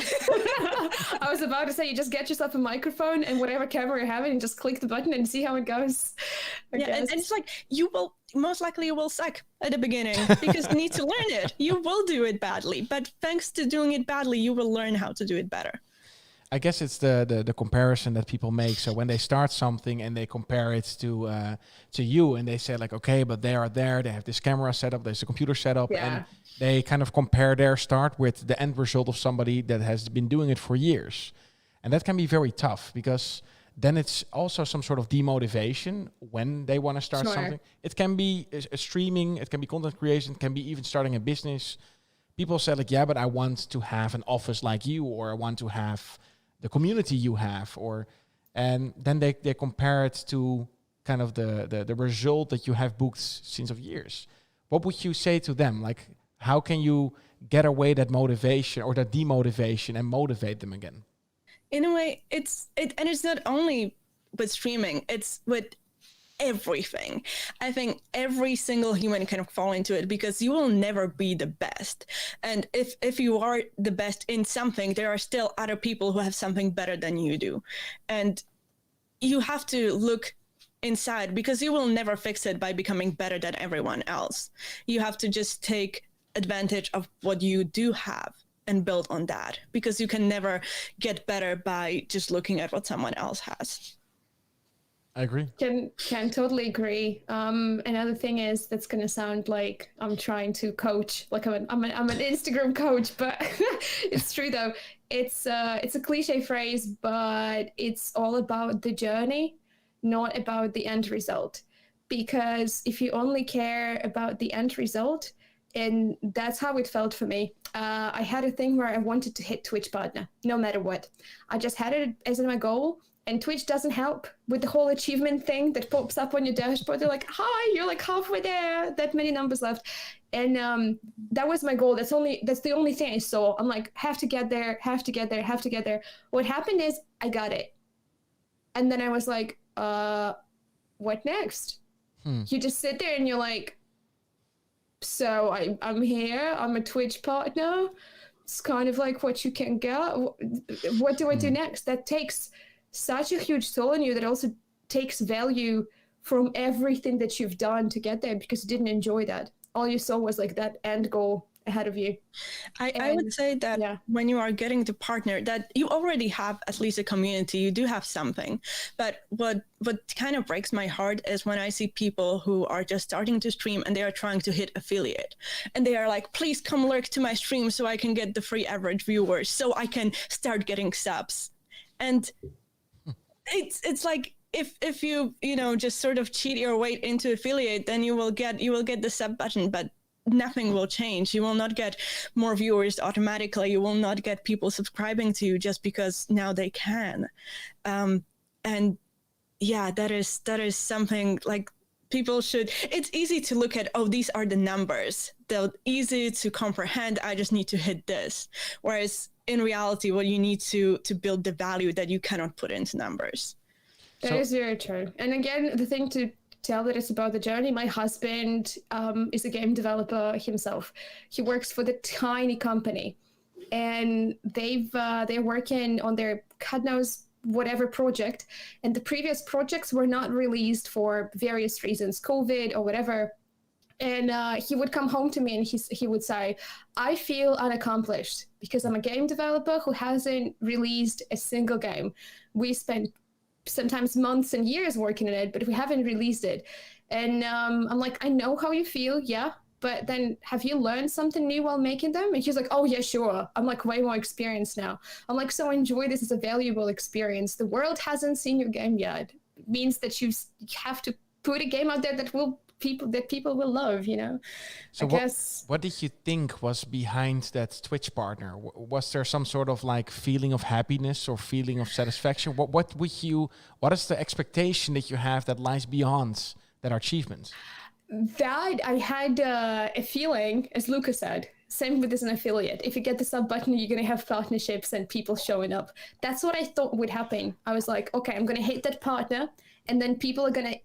you just get yourself a microphone and whatever camera you're having and just click the button and see how it goes.
And it's like, you will most likely suck at the beginning because you need to learn it. You will do it badly, but thanks to doing it badly, you will learn how to do it better.
I guess it's the comparison that people make. So when they start something and they compare it to you, and they say like, okay, but they are there, they have this camera set up, there's a computer set up, and they kind of compare their start with the end result of somebody that has been doing it for years. And that can be very tough because then it's also some sort of demotivation when they want to start something. It can be a streaming, it can be content creation, it can be even starting a business. People say like, yeah, but I want to have an office like you, or I want to have the community you have, and then they compare it to kind of the result that you have booked since of years. What would you say to them? Like, how can you get away that motivation or that demotivation and motivate them again?
In a way, it's not only with streaming, it's with everything. I think every single human can fall into it because you will never be the best. And if you are the best in something, there are still other people who have something better than you do. And you have to look inside because you will never fix it by becoming better than everyone else. You have to just take advantage of what you do have and build on that, because you can never get better by just looking at what someone else has.
I agree.
Can totally agree. Another thing is, that's going to sound like I'm trying to coach, like I'm an Instagram coach, but it's true though. It's a cliche phrase, but it's all about the journey, not about the end result. Because if you only care about the end result, and that's how it felt for me. I had a thing where I wanted to hit Twitch partner, no matter what. I just had it as my goal. And Twitch doesn't help with the whole achievement thing that pops up on your dashboard. They're like, hi, you're like halfway there, that many numbers left. And that was my goal. That's the only thing I saw. I'm like, have to get there. What happened is I got it. And then I was like, what next? You just sit there and you're like, so I'm here, I'm a Twitch partner. It's kind of like what you can get. What do I do next? That takes such a huge toll on you, that also takes value from everything that you've done to get there, because you didn't enjoy that. All you saw was like that end goal ahead of you.
I would say that when you are getting to partner, that you already have at least a community, you do have something. But what kind of breaks my heart is when I see people who are just starting to stream and they are trying to hit affiliate, and they are like, please come lurk to my stream so I can get the free average viewers, so I can start getting subs. And it's like, if you just sort of cheat your way into affiliate, then you will get the sub button, but nothing will change. You will not get more viewers automatically. You will not get people subscribing to you just because now they can. And yeah, that is something like people should. It's easy to look at, oh, these are the numbers. They're easy to comprehend. I just need to hit this. Whereas in reality, what you need to build the value that you cannot put into numbers.
That is very true. And again, the thing to tell that it's about the journey. My husband is a game developer himself. He works for the tiny company, and they're working on their God knows whatever project. And the previous projects were not released for various reasons, COVID or whatever. And he would come home to me and he would say, I feel unaccomplished because I'm a game developer who hasn't released a single game. We spent sometimes months and years working on it, but we haven't released it. And I'm like, I know how you feel, yeah, but then have you learned something new while making them? And he's like, oh yeah, sure. I'm like way more experienced now. I'm like, so enjoy this as a valuable experience. The world hasn't seen your game yet. It means that you have to put a game out there that people will love, you know.
So
I guess.
What did you think was behind that Twitch partner? Was there some sort of like feeling of happiness or feeling of satisfaction? What is the expectation that you have that lies beyond that achievement?
That I had a feeling, as Luca said, same with as an affiliate. If you get the sub button, you're going to have partnerships and people showing up. That's what I thought would happen. I was like, okay, I'm going to hit that partner, and then people are going to,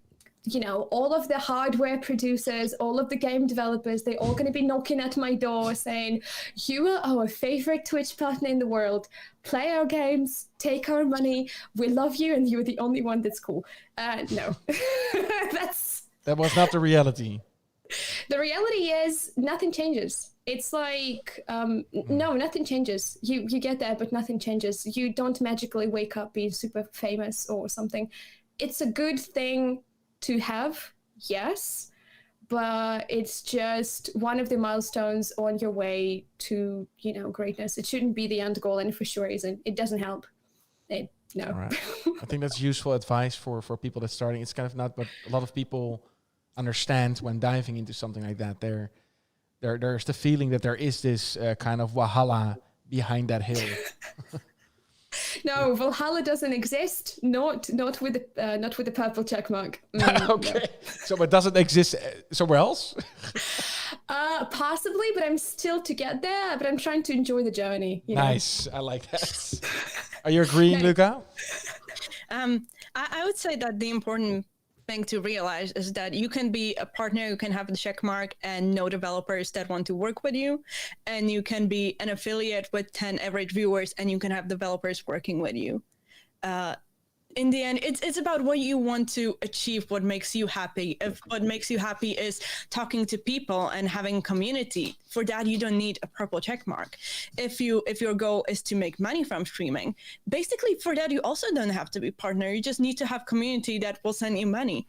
you know, all of the hardware producers, all of the game developers, they're all going to be knocking at my door saying, you are our favorite Twitch partner in the world. Play our games, take our money. We love you, and you're the only one that's cool. No,
That was not the reality.
The reality is nothing changes. It's like, no, nothing changes. You get there, but nothing changes. You don't magically wake up being super famous or something. It's a good thing to have, yes, but it's just one of the milestones on your way to, you know, greatness. It shouldn't be the end goal, and for sure isn't. It doesn't help. No.
All right. I think that's useful advice for people that's starting. It's kind of not, but a lot of people understand when diving into something like that. There's the feeling that there is this kind of Valhalla behind that hill.
No, Valhalla doesn't exist. Not with the purple check mark.
Okay, no. So it doesn't exist somewhere else.
Possibly, but I'm still to get there. But I'm trying to enjoy the journey. You know?
Nice, I like that. Are you agreeing, Luca?
I would say that the important thing to realize is that you can be a partner, you can have the check mark and no developers that want to work with you, and you can be an affiliate with 10 average viewers and you can have developers working with you. In the end, it's about what you want to achieve, what makes you happy. If what makes you happy is talking to people and having community, for that you don't need a purple check mark. If your goal is to make money from streaming, basically for that you also don't have to be partner. You just need to have community that will send you money.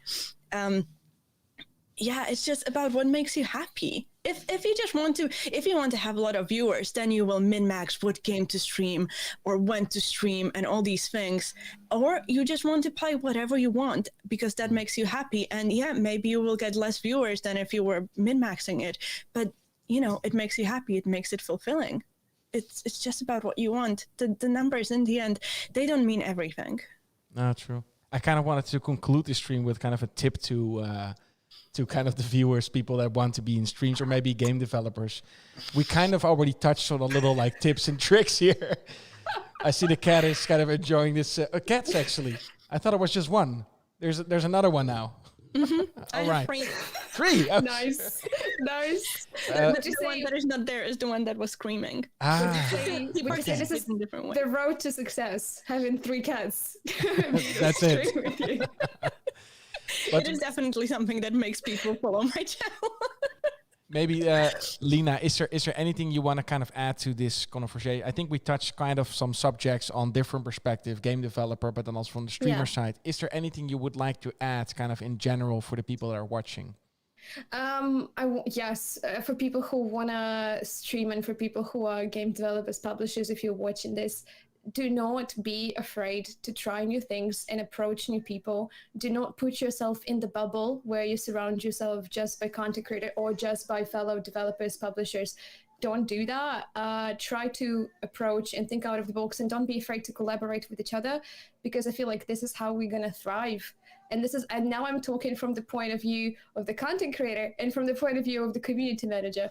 Yeah, it's just about what makes you happy. If you want to have a lot of viewers, then you will min-max what game to stream or when to stream and all these things. Or you just want to play whatever you want because that makes you happy. And yeah, maybe you will get less viewers than if you were min-maxing it. But, you know, it makes you happy. It makes it fulfilling. It's just about what you want. The numbers in the end, they don't mean everything.
No, true. I kind of wanted to conclude this stream with kind of a tip to kind of the viewers, people that want to be in streams or maybe game developers. We kind of already touched on a little like tips and tricks here. I see the cat is kind of enjoying this. Cats, actually. I thought it was just one. There's another one now.
Mm-hmm.
All right.
Three.
Oh.
Nice.
The one that is not there is the one that was screaming.
Would you say this is the road to success, having 3 cats?
That's it.
It is definitely something that makes people follow my channel.
Maybe, Lena, is there anything you want to kind of add to this conversation? I think we touched kind of some subjects on different perspective, game developer, but then also from the streamer side. Is there anything you would like to add kind of in general for the people that are watching?
Yes, for people who want to stream and for people who are game developers, publishers, if you're watching this, do not be afraid to try new things and approach new people. Do not put yourself in the bubble where you surround yourself just by content creator or just by fellow developers, publishers. Don't do that. Try to approach and think out of the box, and don't be afraid to collaborate with each other, because I feel like this is how we're going to thrive. And now I'm talking from the point of view of the content creator and from the point of view of the community manager.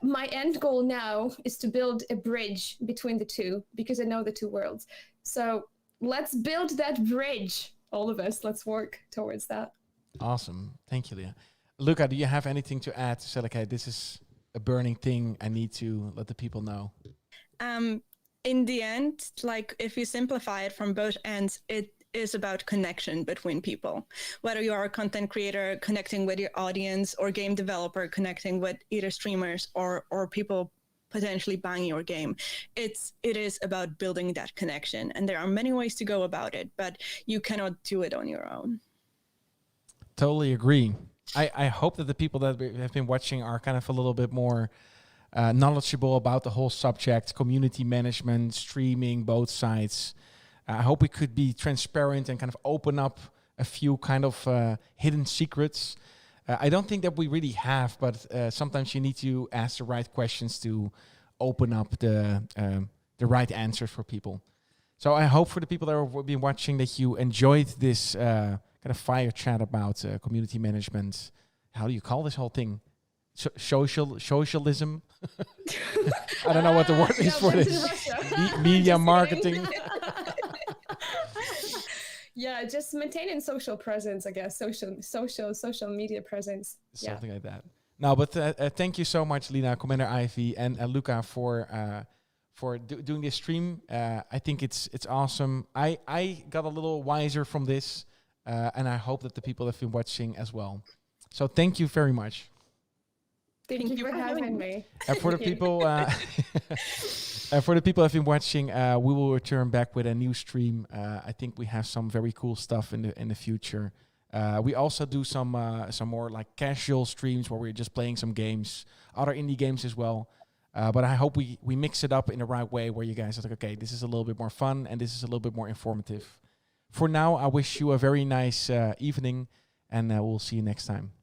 My end goal now is to build a bridge between the two, because I know the two worlds. So let's build that bridge, all of us. Let's work towards that.
Awesome. Thank you, Leah. Luca, do you have anything to add to say, like, hey, this is a burning thing, I need to let the people know?
In the end, like, if you simplify it from both ends, it is about connection between people. Whether you are a content creator connecting with your audience, or game developer connecting with either streamers or people potentially buying your game, it is about building that connection. And there are many ways to go about it, but you cannot do it on your own.
Totally agree. I hope that the people that have been watching are kind of a little bit more knowledgeable about the whole subject, community management, streaming, both sides. I hope we could be transparent and kind of open up a few kind of hidden secrets. I don't think that we really have, but sometimes you need to ask the right questions to open up the right answers for people. So I hope for the people that have been watching that you enjoyed this kind of fire chat about community management. How do you call this whole thing? Socialism? I don't know what the word is for this. Media marketing.
Yeah, just maintaining social presence, I guess. Social media presence.
Something like that. No, but thank you so much, Lina, Commander Ivy, and Luca for doing this stream. I think it's awesome. I got a little wiser from this, and I hope that the people that have been watching as well. So thank you very much.
Thank you for having me.
And for the people, for the people that have been watching, we will return back with a new stream. I think we have some very cool stuff in the future. We also do some more like casual streams where we're just playing some games, other indie games as well. But I hope we mix it up in the right way where you guys are like, okay, this is a little bit more fun and this is a little bit more informative. For now, I wish you a very nice evening, and we'll see you next time.